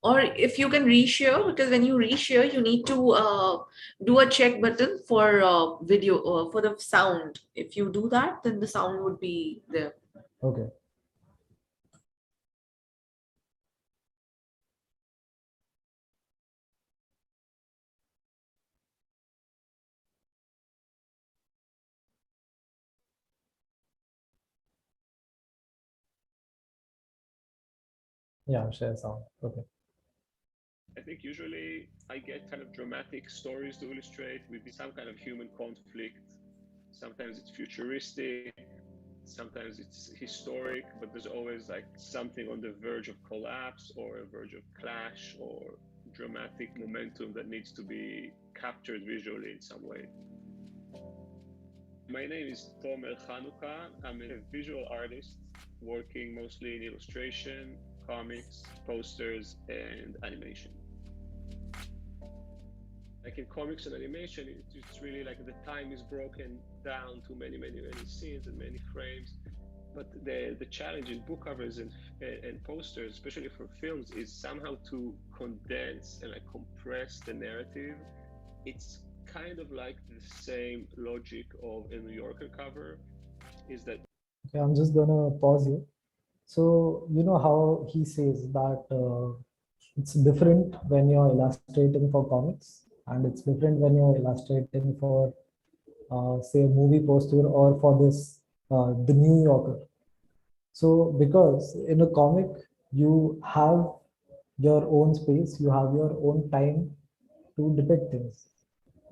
Or if you can reshare, because when you reshare, you need to do a check button for video for the sound. If you do that, then the sound would be there. Okay. Yeah, share sound. Okay. I think usually I get kind of dramatic stories to illustrate with some kind of human conflict. Sometimes it's futuristic, sometimes it's historic, but there's always like something on the verge of collapse or a verge of clash or dramatic momentum that needs to be captured visually in some way. My name is Tomer Chanukah. I'm a visual artist working mostly in illustration, comics, posters, and animation. Like in comics and animation, it's really like the time is broken down to many scenes and many frames. But the challenge in book covers and posters, especially for films, is somehow to condense and like compress the narrative. It's kind of like the same logic of a New Yorker cover, is that Okay, I'm just gonna pause here. So, you know how he says that it's different when you're illustrating for comics, and it's different when you're illustrating for, say, a movie poster or for this, the New Yorker. So, because in a comic, you have your own space, you have your own time to depict things.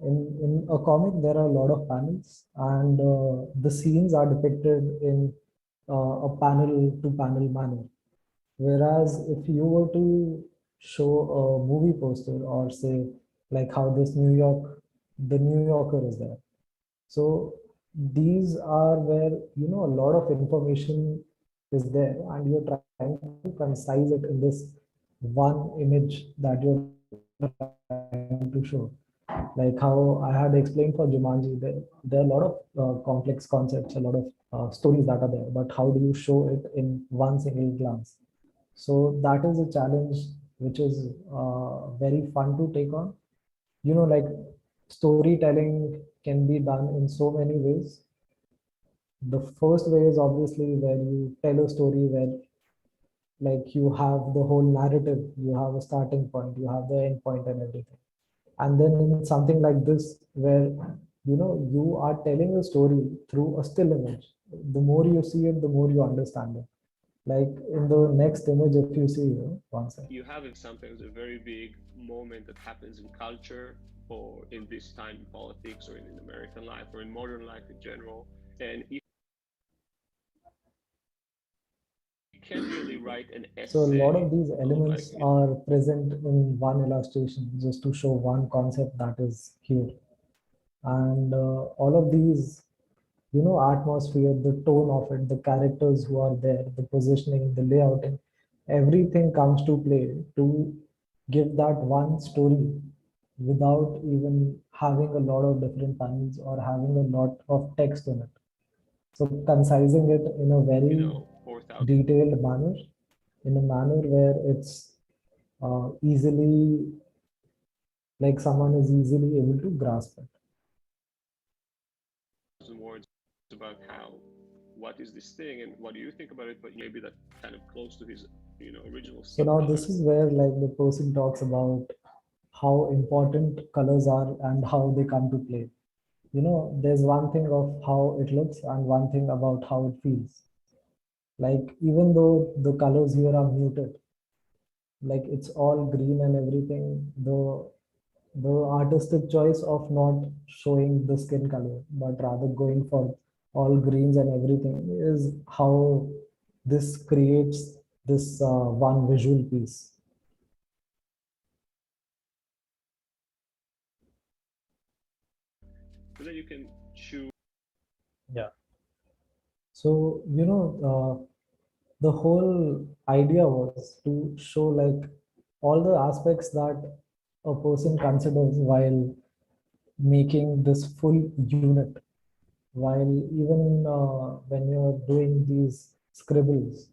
In a comic, there are a lot of panels, and the scenes are depicted in a panel to panel manner. Whereas if you were to show a movie poster or say like how this the New Yorker is there. So these are where a lot of information is there, and you're trying to concise it in this one image that you're trying to show. Like how I had explained for Jumanji, there are a lot of complex concepts, a lot of stories that are there, but how do you show it in one single glance? So that is a challenge which is very fun to take on. Like storytelling can be done in so many ways. The first way is obviously where you tell a story where like you have the whole narrative, you have a starting point, you have the end point and everything. And then in something like this where you are telling a story through a still image, the more you see it, the more you understand it. Like in the next image, if you see, one second. you have sometimes a very big moment that happens in culture or in this time in politics or in American life or in modern life in general. And if you can't really write an So a lot of essay these of like, elements are present in one illustration just to show one concept that is here. And all of these, atmosphere, the tone of it, the characters who are there, the positioning, the layouting, everything comes to play to give that one story without even having a lot of different panels or having a lot of text in it. So concising it in a very 4,000 detailed manner, in a manner where it's easily, like someone is easily able to grasp it. words about how, what is this thing and what do you think about it, but maybe that kind of close to his, original So skin now color. this is where like the person talks about how important colors are and how they come to play. There's one thing of how it looks and one thing about how it feels. Like even though the colors here are muted, like it's all green and everything, the artistic choice of not showing the skin color, but rather going for all greens and everything is how this creates this one visual piece. So then you can choose. Yeah. So, the whole idea was to show like all the aspects that a person considers while making this full unit, while even when you're doing these scribbles,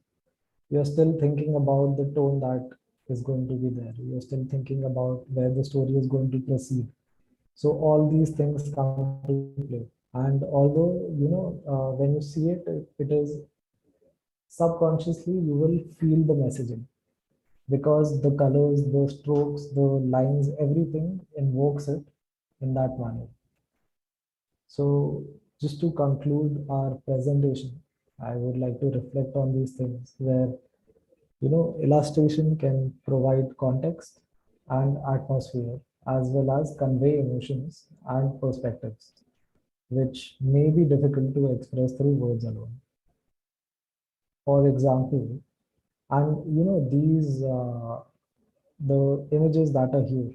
you're still thinking about the tone that is going to be there. You're still thinking about where the story is going to proceed. So all these things come to play. And although, when you see it, it is subconsciously you will feel the messaging because the colors, the strokes, the lines, everything invokes it in that manner. So just to conclude our presentation, I would like to reflect on these things where illustration can provide context and atmosphere as well as convey emotions and perspectives, which may be difficult to express through words alone. For example, and the images that are here,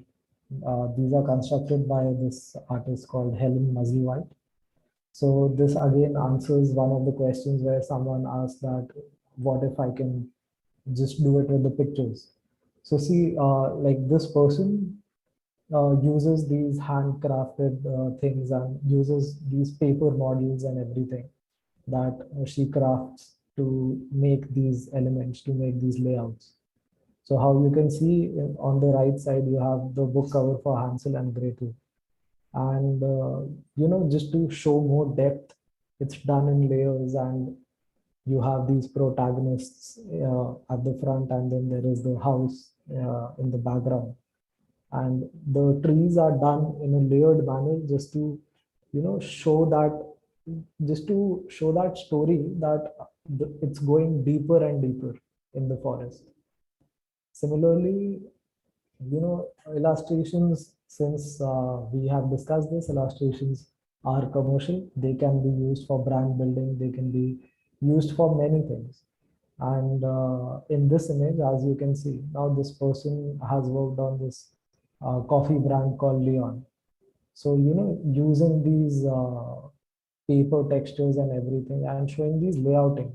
these are constructed by this artist called Helen Musly White. So this again answers one of the questions where someone asked that, what if I can just do it with the pictures? So see, like this person uses these handcrafted things and uses these paper models and everything that she crafts to make these elements, to make these layouts. So how you can see on the right side, you have the book cover for Hansel and Gretel. And, just to show more depth, it's done in layers, and you have these protagonists at the front, and then there is the house in the background. And the trees are done in a layered manner just to, show that, story that it's going deeper and deeper in the forest. Similarly, illustrations, since we have discussed this, illustrations are commercial. They can be used for brand building. They can be used for many things. And in this image, as you can see, now this person has worked on this coffee brand called Leon. So, using these paper textures and everything and showing these layouting,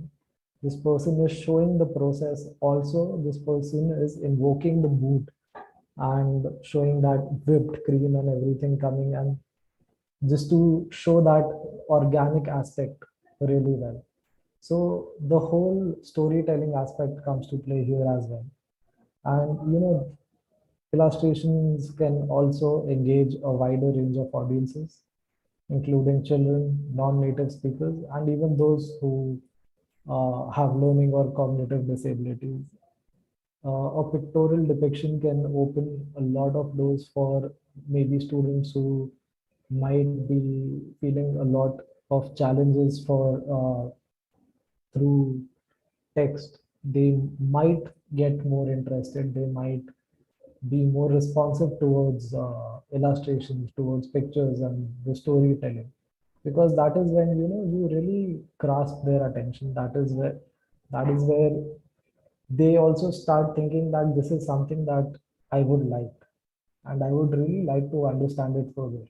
this person is showing the process. Also, this person is invoking the mood and showing that whipped cream and everything coming, and just to show that organic aspect really well. So the whole storytelling aspect comes to play here as well. And illustrations can also engage a wider range of audiences, including children, non-native speakers, and even those who have learning or cognitive disabilities. A pictorial depiction can open a lot of doors for maybe students who might be feeling a lot of challenges for through text. They might get more interested. They might be more responsive towards illustrations, towards pictures and the storytelling, because that is when you really grasp their attention. That is where they also start thinking that this is something that I would like, and I would really like to understand it further.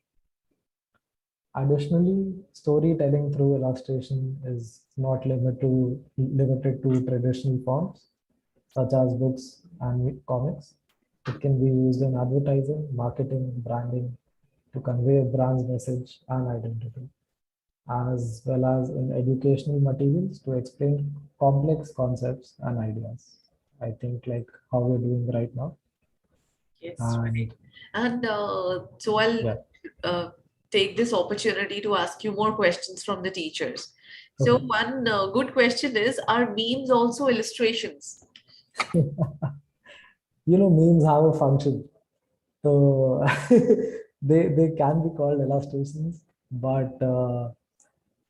Additionally, storytelling through illustration is not limited to traditional forms such as books and comics. It can be used in advertising, marketing, branding to convey a brand's message and identity, as well as in educational materials to explain complex concepts and ideas. I think like how we're doing right now. Yes, right. And And so I'll yeah, uh, take this opportunity to ask you more questions from the teachers. So okay. one good question is, are memes also illustrations? Memes have a function. So they can be called illustrations, but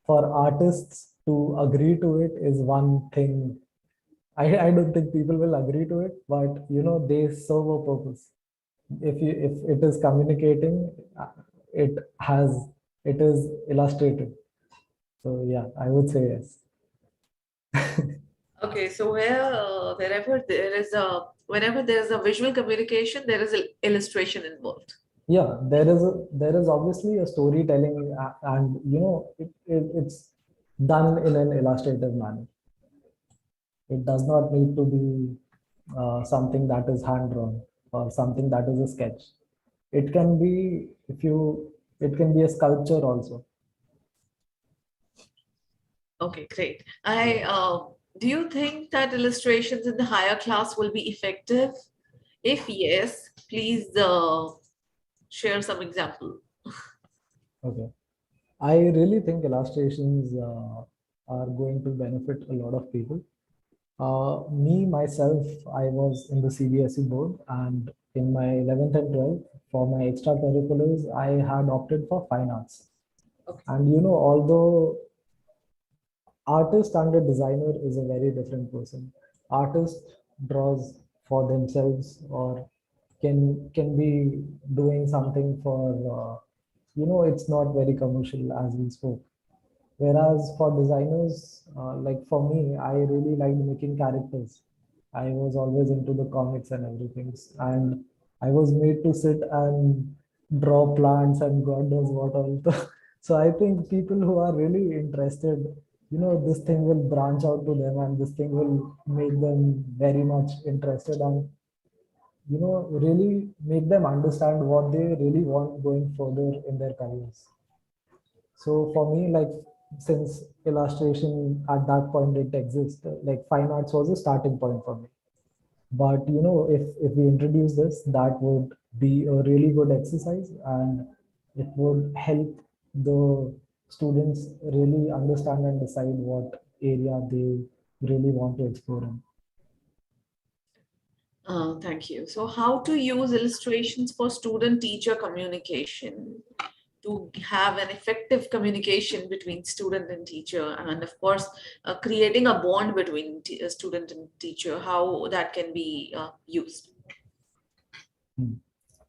for artists to agree to it is one thing. I don't think people will agree to it, but they serve a purpose. If it is communicating, it has it is illustrated. So yeah, I would say yes. Okay, so whenever there is a visual communication, there is illustration involved. Yeah, there is obviously a storytelling, and it's done in an illustrative manner. It does not need to be something that is hand drawn or something that is a sketch. It can be, it can be a sculpture also. Okay, great. I Do you think that illustrations in the higher class will be effective? If yes, please share some example. Okay. I really think illustrations are going to benefit a lot of people. Me, myself, I was in the CBSE board, and in my 11th and 12th, for my extracurriculars, I had opted for fine arts. Okay. And although artist and a designer is a very different person. Artist draws for themselves, or can be doing something for it's not very commercial, as we spoke. Whereas for designers, like for me, I really liked making characters. I was always into the comics and everything, and I was made to sit and draw plants and God knows what all. So I think people who are really interested, this thing will branch out to them, and this thing will make them very much interested, and really make them understand what they really want going further in their careers. So for me, like, since illustration at that point didn't exist, like fine arts was a starting point for me. But if we introduce this, that would be a really good exercise, and it would help the students really understand and decide what area they really want to explore in. Thank you. So how to use illustrations for student-teacher communication to have an effective communication between student and teacher, and of course, creating a bond between student and teacher, how that can be used.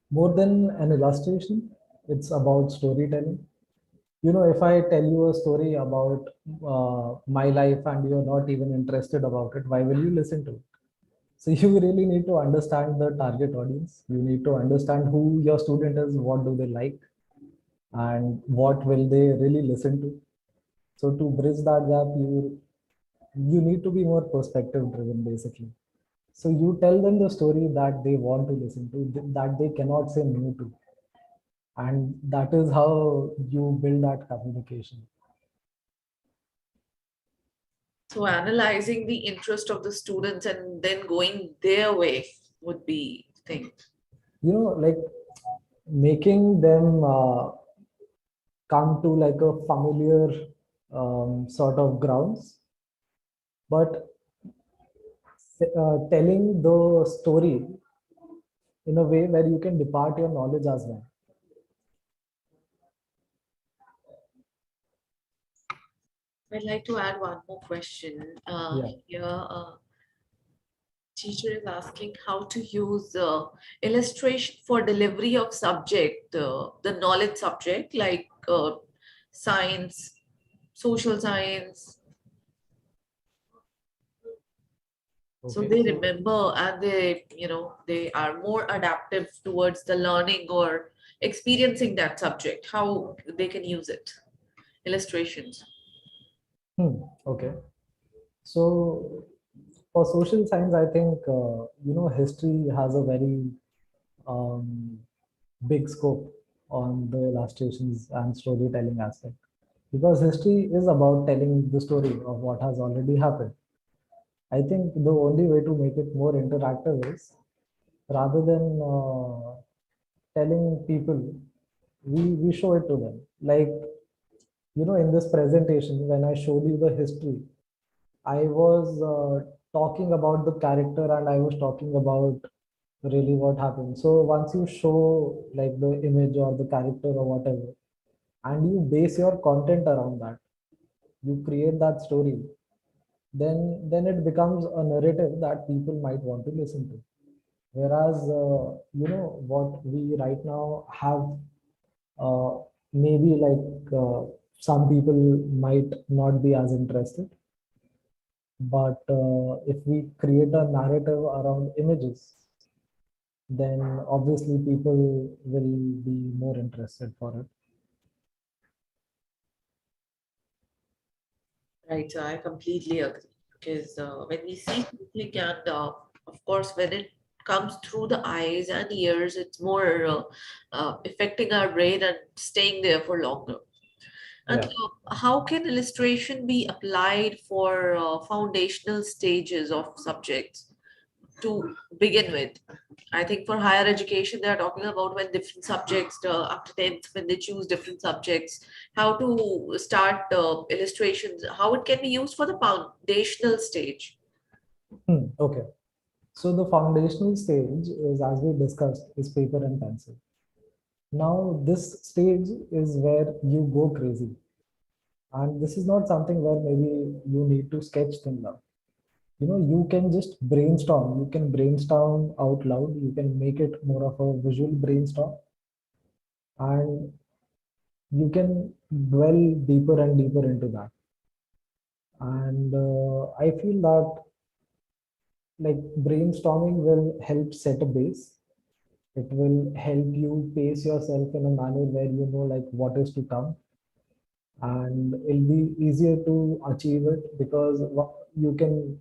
More than an illustration, it's about storytelling. If I tell you a story about my life and you're not even interested about it, why will you listen to it? So you really need to understand the target audience. You need to understand who your student is, what do they like, and what will they really listen to. So to bridge that gap, you need to be more perspective driven, basically. So you tell them the story that they want to listen to, that they cannot say no to, and that is how you build that communication. So analyzing the interest of the students and then going their way would be thing. Like making them come to like a familiar sort of grounds, but telling the story in a way where you can depart your knowledge as well. I'd like to add one more question. Yeah. Here, teacher is asking how to use illustration for delivery of subject, the knowledge subject like science, social science. So Okay. they So remember and they are more adaptive towards the learning or experiencing that subject, how they can use it. Illustrations. okay. So for social science, I think history has a very um, big scope on the illustrations and storytelling aspect, because history is about telling the story of what has already happened. I think the only way to make it more interactive is, rather than telling people, we show it to them. Like, in this presentation, when I showed you the history, I was talking about the character, and I was talking about really what happened. So once you show like the image or the character or whatever, and you base your content around that, you create that story, then it becomes a narrative that people might want to listen to. Whereas what we right now have, uh, maybe like some people might not be as interested, but if we create a narrative around images, then obviously people will be more interested for it. Right, I completely agree. Because when we see something, and of course, when it comes through the eyes and ears, it's more affecting our brain and staying there for longer. And Yeah. how can illustration be applied for foundational stages of subjects to begin with? I think for higher education, they are talking about when different subjects, after 10th, when they choose different subjects, how to start illustrations, how it can be used for the foundational stage. Okay. So the foundational stage is, as we discussed, is paper and pencil. Now, this stage is where you go crazy. And this is not something where maybe you need to sketch things out. You can just brainstorm. You can brainstorm out loud. You can make it more of a visual brainstorm. And you can dwell deeper and deeper into that. And I feel that like brainstorming will help set a base. It will help you pace yourself in a manner where you know like what is to come. and it'll be easier to achieve it because you can,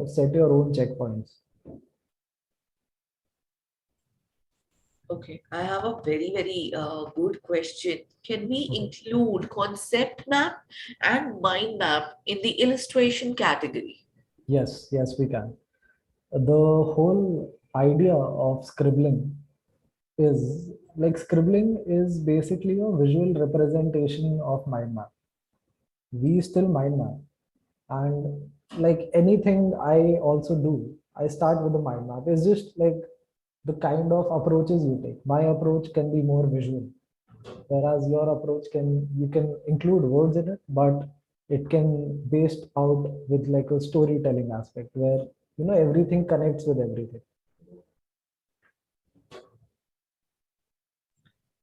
set your own checkpoints. Okay, I have a very, very good question. Can we Okay. include concept map and mind map in the illustration category? Yes, we can. The whole idea of scribbling is like scribbling is basically a visual representation of mind map. We still mind map, and like anything I also do, I start with the mind map. It's just like the kind of approaches you take. My approach can be more visual, whereas your approach you can include words in it, but it can based out with like a storytelling aspect where everything connects with everything.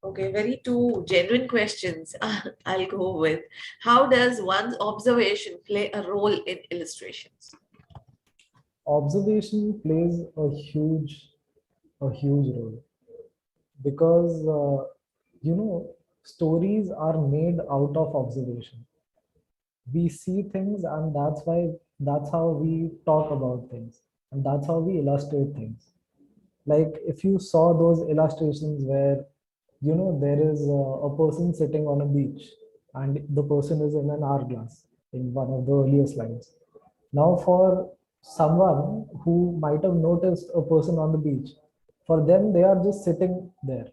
Okay, very two genuine questions. I'll go with, how does one's observation play a role in illustrations? Observation plays a huge role because stories are made out of observation. We see things, and that's how we talk about things, and that's how we illustrate things. Like if you saw those illustrations where there is a person sitting on a beach, and the person is in an hourglass in one of the earlier slides. Now for someone who might have noticed a person on the beach, for them they are just sitting there,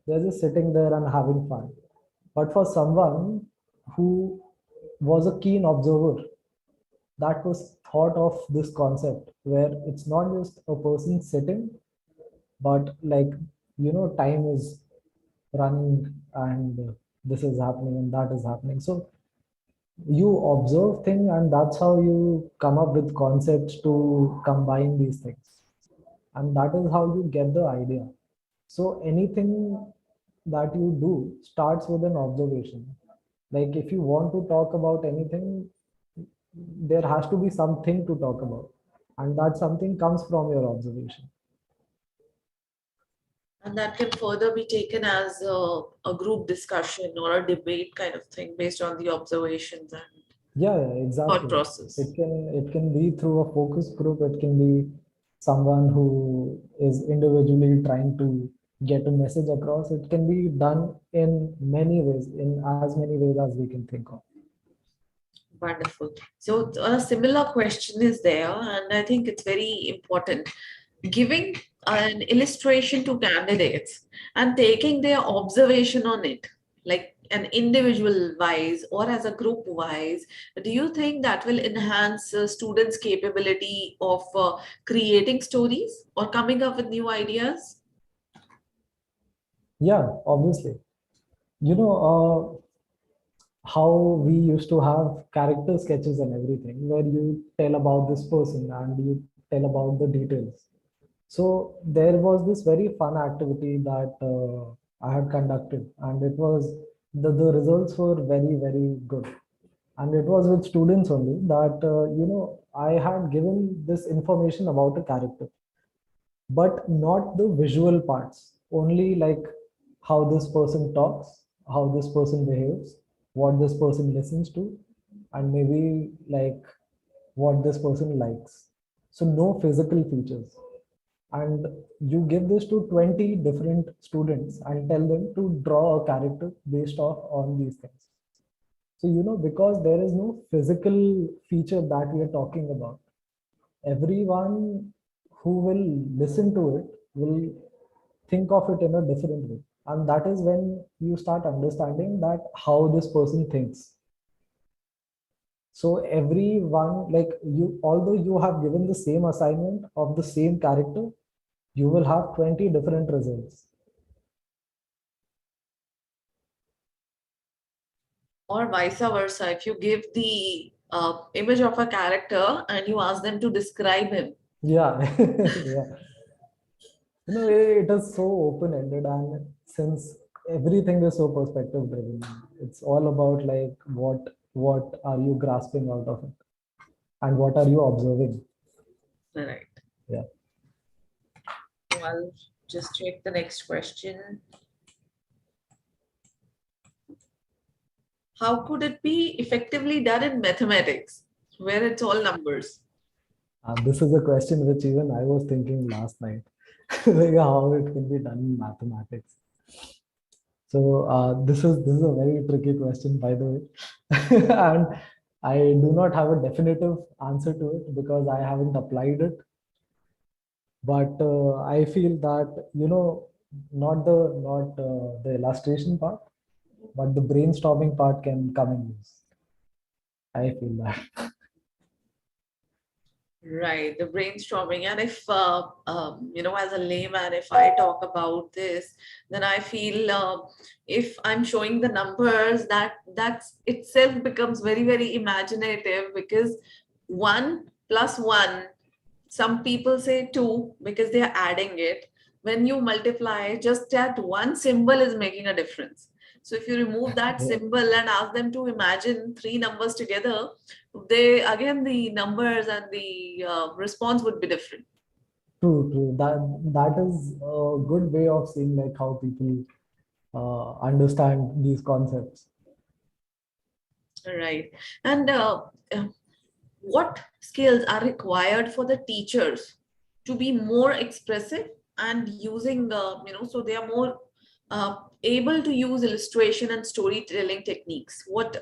they're just sitting there and having fun. But for someone who was a keen observer, that was thought of this concept where it's not just a person sitting, but like time is running, and this is happening and that is happening. So you observe things, and that's how you come up with concepts to combine these things, and that is how you get the idea. So anything that you do starts with an observation. Like if you want to talk about anything, there has to be something to talk about, and that something comes from your observation. And that can further be taken as a group discussion or a debate kind of thing based on the observations and Yeah, thought exactly. process. It can be through a focus group. It can be someone who is individually trying to get a message across. It can be done in many ways, in as many ways as we can think of. Wonderful. So a similar question is there, and I think it's very important. Giving an illustration to candidates and taking their observation on it, like an individual wise or as a group wise, do you think that will enhance students' capability of creating stories or coming up with new ideas? Yeah, obviously. You know, how we used to have character sketches and everything, where you tell about this person and you tell about the details. So there was this very fun activity that I had conducted, and it was the results were very, very good. And it was with students only that, I had given this information about a character, but not the visual parts, only like how this person talks, how this person behaves, what this person listens to, and maybe like what this person likes. So no physical features. And you give this to 20 different students and tell them to draw a character based off on these things. So, because there is no physical feature that we are talking about, everyone who will listen to it will think of it in a different way. And that is when you start understanding that how this person thinks. So everyone, like you, although you have given the same assignment of the same character, you will have 20 different results. Or vice versa, if you give the image of a character and you ask them to describe him. Yeah. Yeah. It is so open-ended, and since everything is so perspective driven, it's all about like what are you grasping out of it, and what are you observing. Right. Yeah. So I'll just check the next question. how could it be effectively done in mathematics, where it's all numbers? This is a question which even I was thinking last night, like how it can be done in mathematics. So this is a very tricky question, by the way, and I do not have a definitive answer to it because I haven't applied it. But I feel that not the illustration part, but the brainstorming part can come in use. I feel that. Right, the brainstorming. And if, as a layman, if I talk about this, then I feel if I'm showing the numbers, that's itself becomes very, very imaginative, because 1 plus 1, some people say 2 because they are adding it. When you multiply, just that one symbol is making a difference. So if you remove that Yeah. symbol and ask them to imagine three numbers together, they again, the numbers and the response would be different. True, true. That is a good way of seeing like how people understand these concepts. Right. And uh, what skills are required for the teachers to be more expressive and using, so they are more able to use illustration and storytelling techniques? What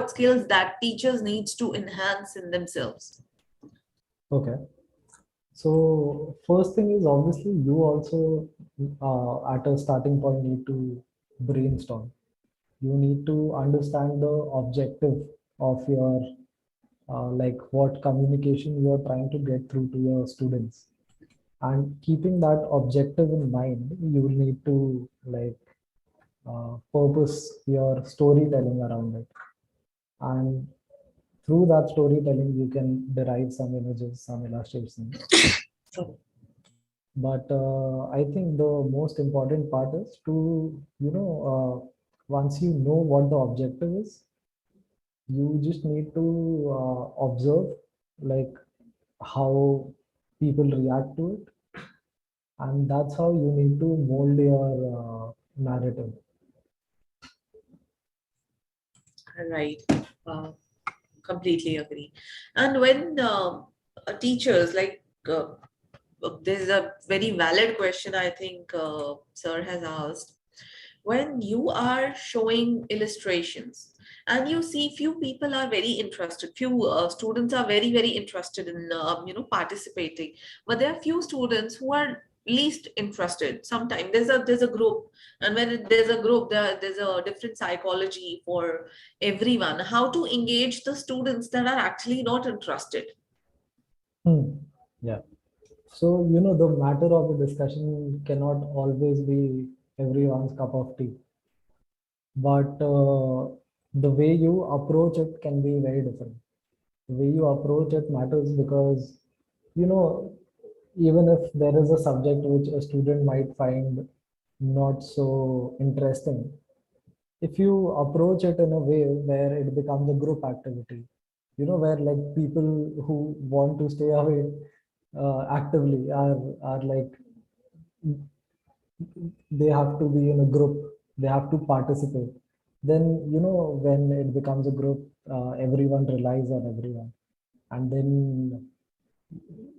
skills that teachers needs to enhance in themselves? Okay. So first thing is obviously you also at a starting point need to brainstorm. You need to understand the objective of your like what communication you are trying to get through to your students. And keeping that objective in mind, you will need to like purpose your storytelling around it. And through that storytelling, you can derive some images, some illustrations. So, But I think the most important part is to, once you know what the objective is, you just need to observe like how people react to it. And that's how you need to mold your narrative. right. Uh, Completely agree. And when teachers like this is a very valid question, I think sir has asked. When you are showing illustrations and you see few people are very interested, few students are very, very interested in participating, but there are few students who are least interested. Sometimes there's a group, and when there's a group, there's a different psychology for everyone. How to engage the students that are actually not interested? Hmm. Yeah. So, the matter of the discussion cannot always be everyone's cup of tea, but the way you approach it can be very different. The way you approach it matters because, you know, even if there is a subject which a student might find not so interesting, if you approach it in a way where it becomes a group activity, where like people who want to stay away actively are like they have to be in a group, they have to participate, then when it becomes a group, everyone relies on everyone, and then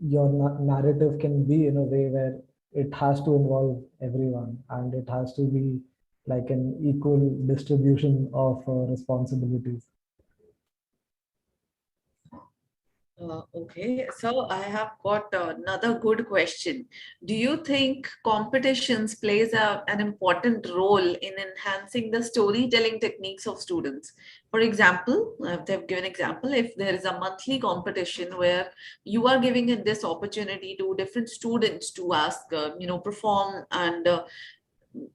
your narrative can be in a way where it has to involve everyone and it has to be like an equal distribution of responsibilities. Okay, so I have got another good question. Do you think competitions plays an important role in enhancing the storytelling techniques of students? For example, they've given example, if there is a monthly competition where you are giving it this opportunity to different students to ask, perform and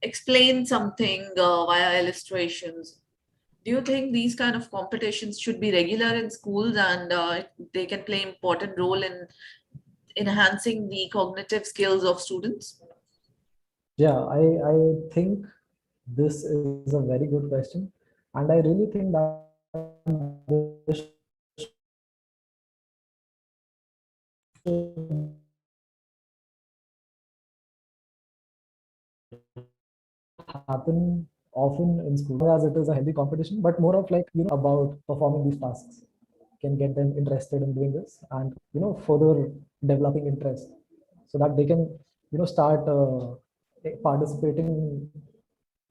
explain something via illustrations. Do you think these kind of competitions should be regular in schools, and they can play important role in enhancing the cognitive skills of students? Yeah, I think this is a very good question, and I really think that happen often in school, as it is a healthy competition, but more of like, about performing these tasks can get them interested in doing this, and further developing interest so that they can start participating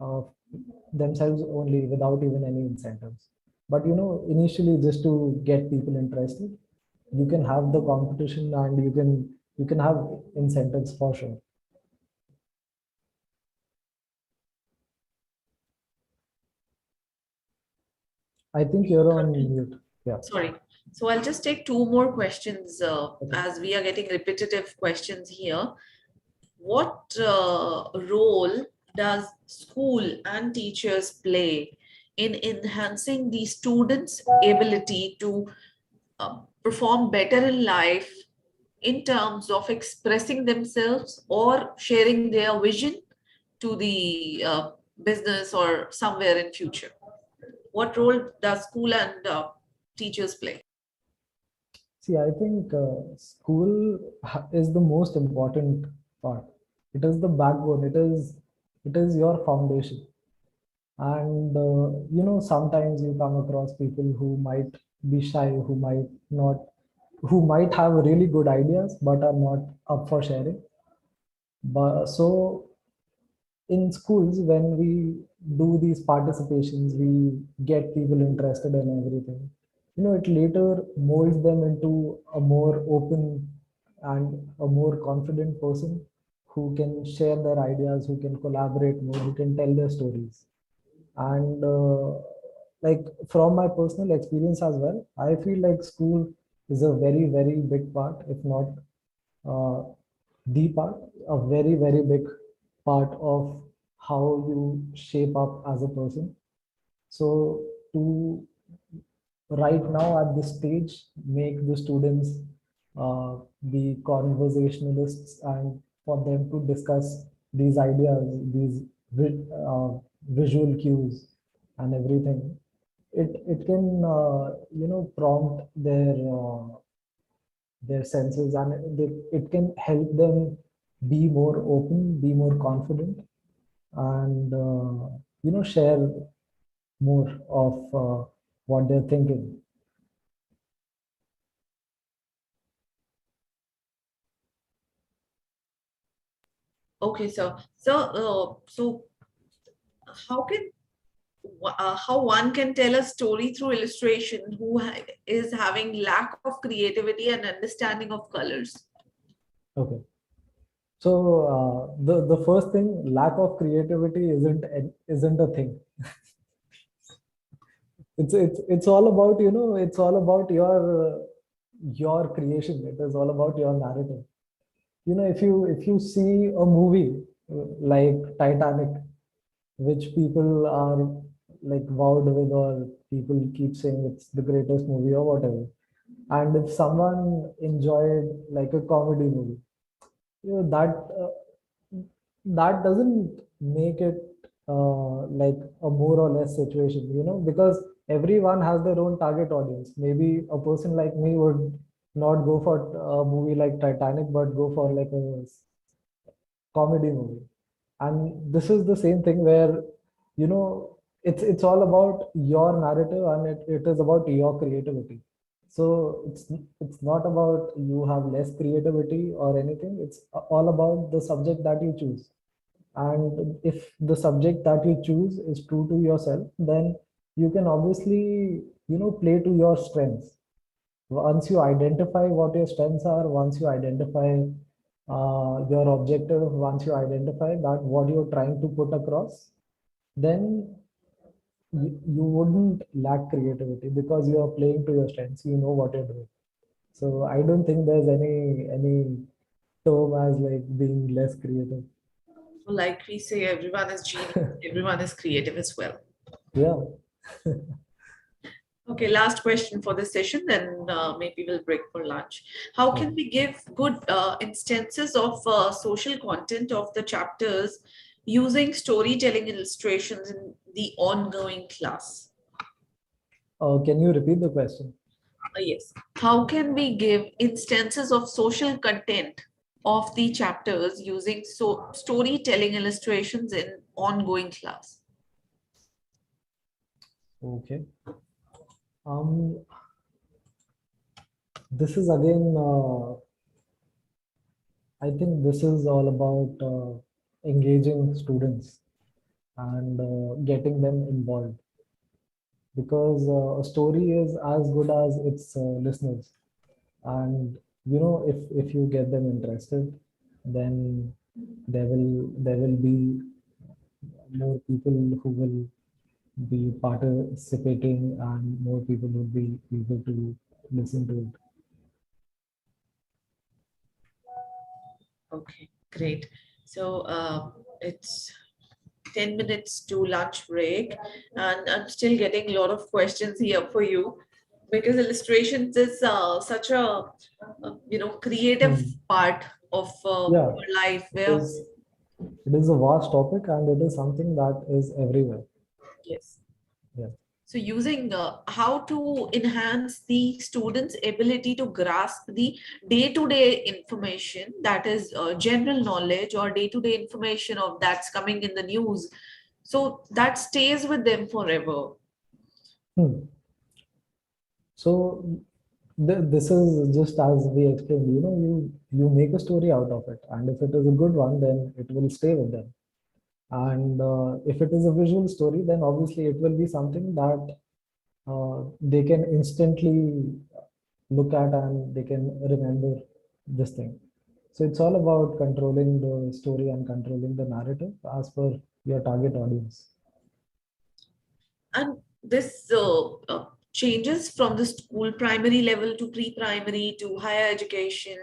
uh, themselves only without even any incentives. But initially, just to get people interested, you can have the competition, and you can have incentives for sure. I think you're on mute. Yeah. Sorry. So I'll just take two more questions Okay. as we are getting repetitive questions here. What role does school and teachers play in enhancing the students' ability to perform better in life in terms of expressing themselves or sharing their vision to the business or somewhere in future? What role does school and teachers play? See, I think school is the most important part. It is the backbone. It is your foundation. And sometimes you come across people who might be shy, who might not, who might have really good ideas but are not up for sharing. But so in schools, when we do these participations, we get people interested in everything. It later molds them into a more open and a more confident person who can share their ideas, who can collaborate more, who can tell their stories. And like from my personal experience as well, I feel like school is a very, very big part, if not uh, the part, a very, very big part of how you shape up as a person. So to right now at this stage, make the students uh, be conversationalists, and for them to discuss these ideas, these visual cues and everything, it can prompt their senses, and it can help them be more open, be more confident, and share more of what they're thinking. Okay, so how can how one can tell a story through illustration who is having lack of creativity and understanding of colors? Okay. So the first thing, lack of creativity isn't a thing. It's all about it's all about your creation. It is all about your narrative. If you see a movie like Titanic, which people are like wowed with, or people keep saying it's the greatest movie or whatever, and if someone enjoyed like a comedy movie, that that doesn't make it like a more or less situation, because everyone has their own target audience. Maybe a person like me would not go for a movie like Titanic, but go for like a comedy movie. And this is the same thing where it's all about your narrative, and it is about your creativity. So it's not about you have less creativity or anything. It's all about the subject that you choose. And if the subject that you choose is true to yourself, then you can obviously play to your strengths. Once you identify what your strengths are, once you identify your objective, once you identify that what you're trying to put across, then you wouldn't lack creativity, because you are playing to your strengths. You know what you're doing. So I don't think there's any term as like being less creative. Like we say, everyone is genius, everyone is creative as well. Yeah. Okay, last question for this session, then maybe we'll break for lunch. How can we give good instances of social content of the chapters using storytelling illustrations in the ongoing class? Can you repeat the question? Yes. How can we give instances of social content of the chapters using storytelling illustrations in ongoing class? Okay. This is again, I think this is all about engaging students and getting them involved, because a story is as good as its listeners. And if you get them interested, then there will be more people who will be participating, and more people would be able to listen to it. Okay, great. So it's 10 minutes to lunch break, and I'm still getting a lot of questions here for you because illustrations is such a creative Hmm. part of Yeah, your life it where is. It is a vast topic, and it is something that is everywhere. yes. Yeah. So using how to enhance the students' ability to grasp the day-to-day information that is general knowledge or day-to-day information of that's coming in the news. So that stays with them forever. Hmm. So this is just as we explained. You make a story out of it, and if it is a good one, then it will stay with them. And if it is a visual story, then obviously it will be something that they can instantly look at, and they can remember this thing. So it's all about controlling the story and controlling the narrative as per your target audience. And this changes from the school primary level to pre-primary to higher education.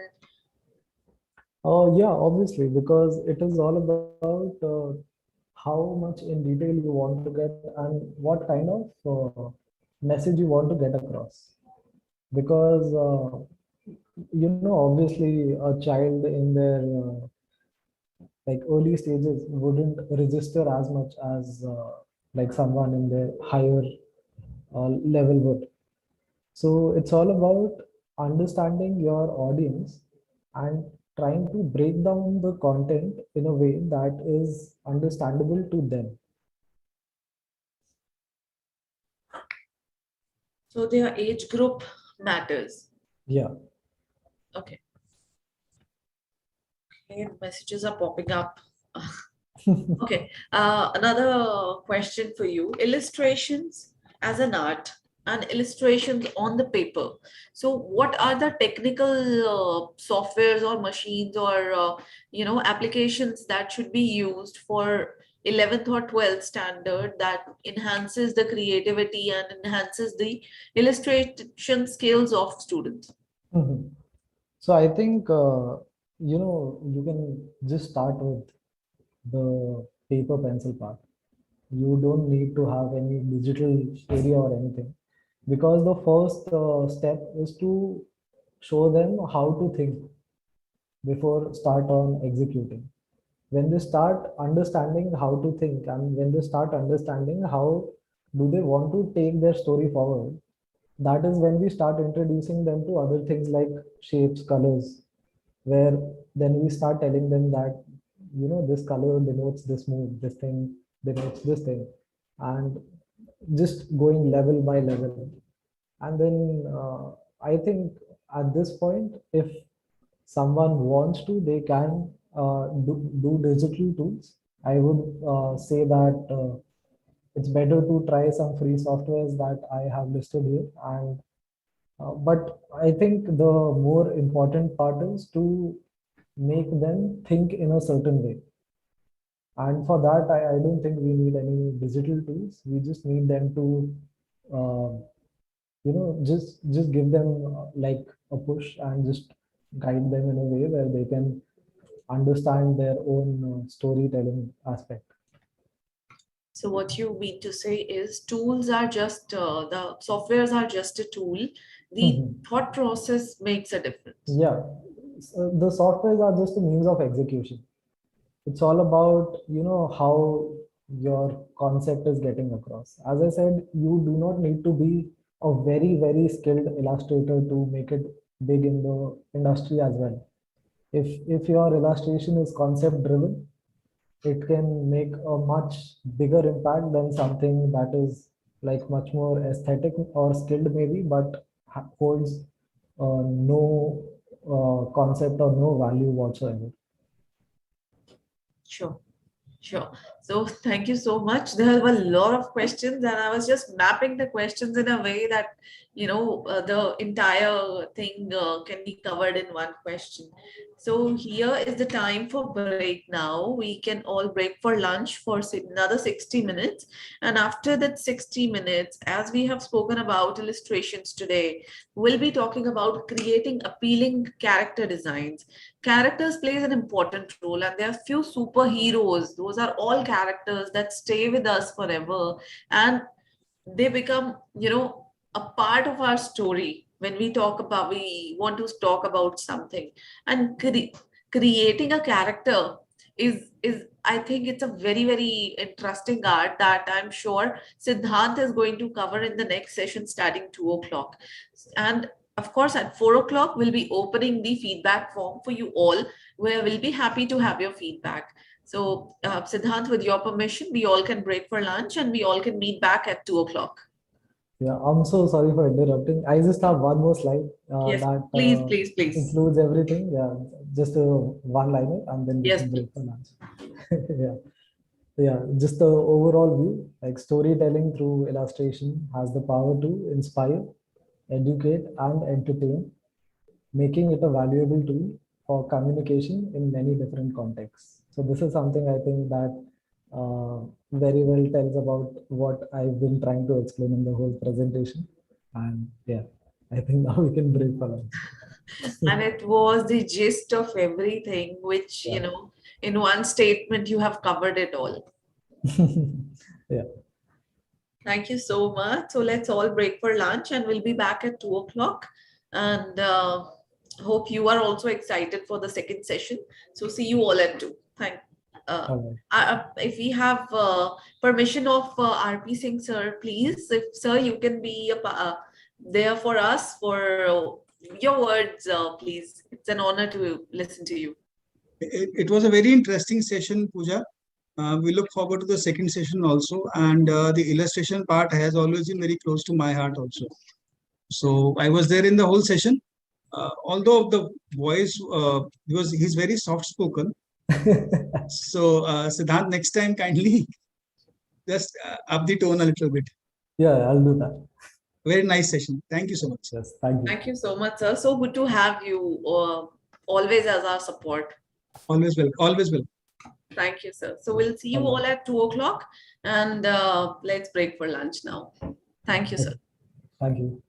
Yeah, obviously, because it is all about how much in detail you want to get, and what kind of message you want to get across. Because obviously, a child in their like early stages wouldn't register as much as like someone in their higher level would. So it's all about understanding your audience and trying to break down the content in a way that is understandable to them. So their age group matters. Yeah. Okay. Okay, messages are popping up. Okay, another question for you. Illustrations as an art and illustrations on the paper. So what are the technical softwares or machines or applications that should be used for 11th or 12th standard that enhances the creativity and enhances the illustration skills of students? Mhm. So I think you can just start with the paper pencil part. You don't need to have any digital area or anything, because the first step is to show them how to think before start on executing. When they start understanding how to think, and when they start understanding how do they want to take their story forward, that is when we start introducing them to other things like shapes, colors, where then we start telling them that this color denotes this mood, this thing denotes this thing, and just going level by level. And then I think at this point, if someone wants to, they can do digital tools. I would say that it's better to try some free softwares that I have listed here. And but I think the more important part is to make them think in a certain way. And for that, I don't think we need any digital tools. We just need them to uh, just give them like a push, and just guide them in a way where they can understand their own storytelling aspect. So what you mean to say is tools are just the softwares are just a tool. The Mhm. thought process makes a difference. Yeah, so the softwares are just a means of execution. It's all about how your concept is getting across. As I said, you do not need to be a very skilled illustrator to make it big in the industry as well. If your illustration is concept driven, it can make a much bigger impact than something that is like much more aesthetic or skilled maybe, but holds no concept or no value whatsoever. Sure. Sure. So thank you so much. There were a lot of questions, and I was just mapping the questions in a way that, the entire thing can be covered in one question. So here is the time for break now. We can all break for lunch for another 60 minutes. And after that 60 minutes, as we have spoken about illustrations today, we'll be talking about creating appealing character designs. Characters plays an important role, and there are few superheroes. Those are all characters that stay with us forever, and they become, a part of our story when we want to talk about something. And creating a character is I think it's a very, very interesting art that I'm sure Siddhant is going to cover in the next session starting 2 o'clock. And of course, at 4 o'clock, we'll be opening the feedback form for you all, where we'll be happy to have your feedback. So, Siddhant, with your permission, we all can break for lunch and we all can meet back at 2 o'clock. Yeah, I'm so sorry for interrupting. I just have one more slide Yes, that please, please, please. includes everything. Yeah, just a one-liner, and then we Yes, can break please. for lunch. Yeah. Yeah, just the overall view, like storytelling through illustration has the power to inspire, educate, and entertain, making it a valuable tool for communication in many different contexts. So this is something I think that very well tells about what I've been trying to explain in the whole presentation. And yeah, I think now we can break for lunch. And it was the gist of everything, which, Yeah. in one statement, you have covered it all. Yeah. Thank you so much. So let's all break for lunch and we'll be back at 2 o'clock. And hope you are also excited for the second session. So see you all at 2. All right. If we have permission of RP Singh sir, please, if sir, you can be there for us for your words, please. It's an honor to listen to you. It was a very interesting session, Pooja. We look forward to the second session also, and the illustration part has always been very close to my heart also. So I was there in the whole session. Although the voice, because he's very soft spoken. So Siddhant, next time kindly just up the tone a little bit. Yeah, I'll do that. Very nice session. Thank you so much. Yes, thank you. Thank you so much, sir. So good to have you always as our support. Always welcome. Always welcome. Thank you, sir. So we'll see you all at 2 o'clock, and let's break for lunch now. Thank you, sir. Thank you.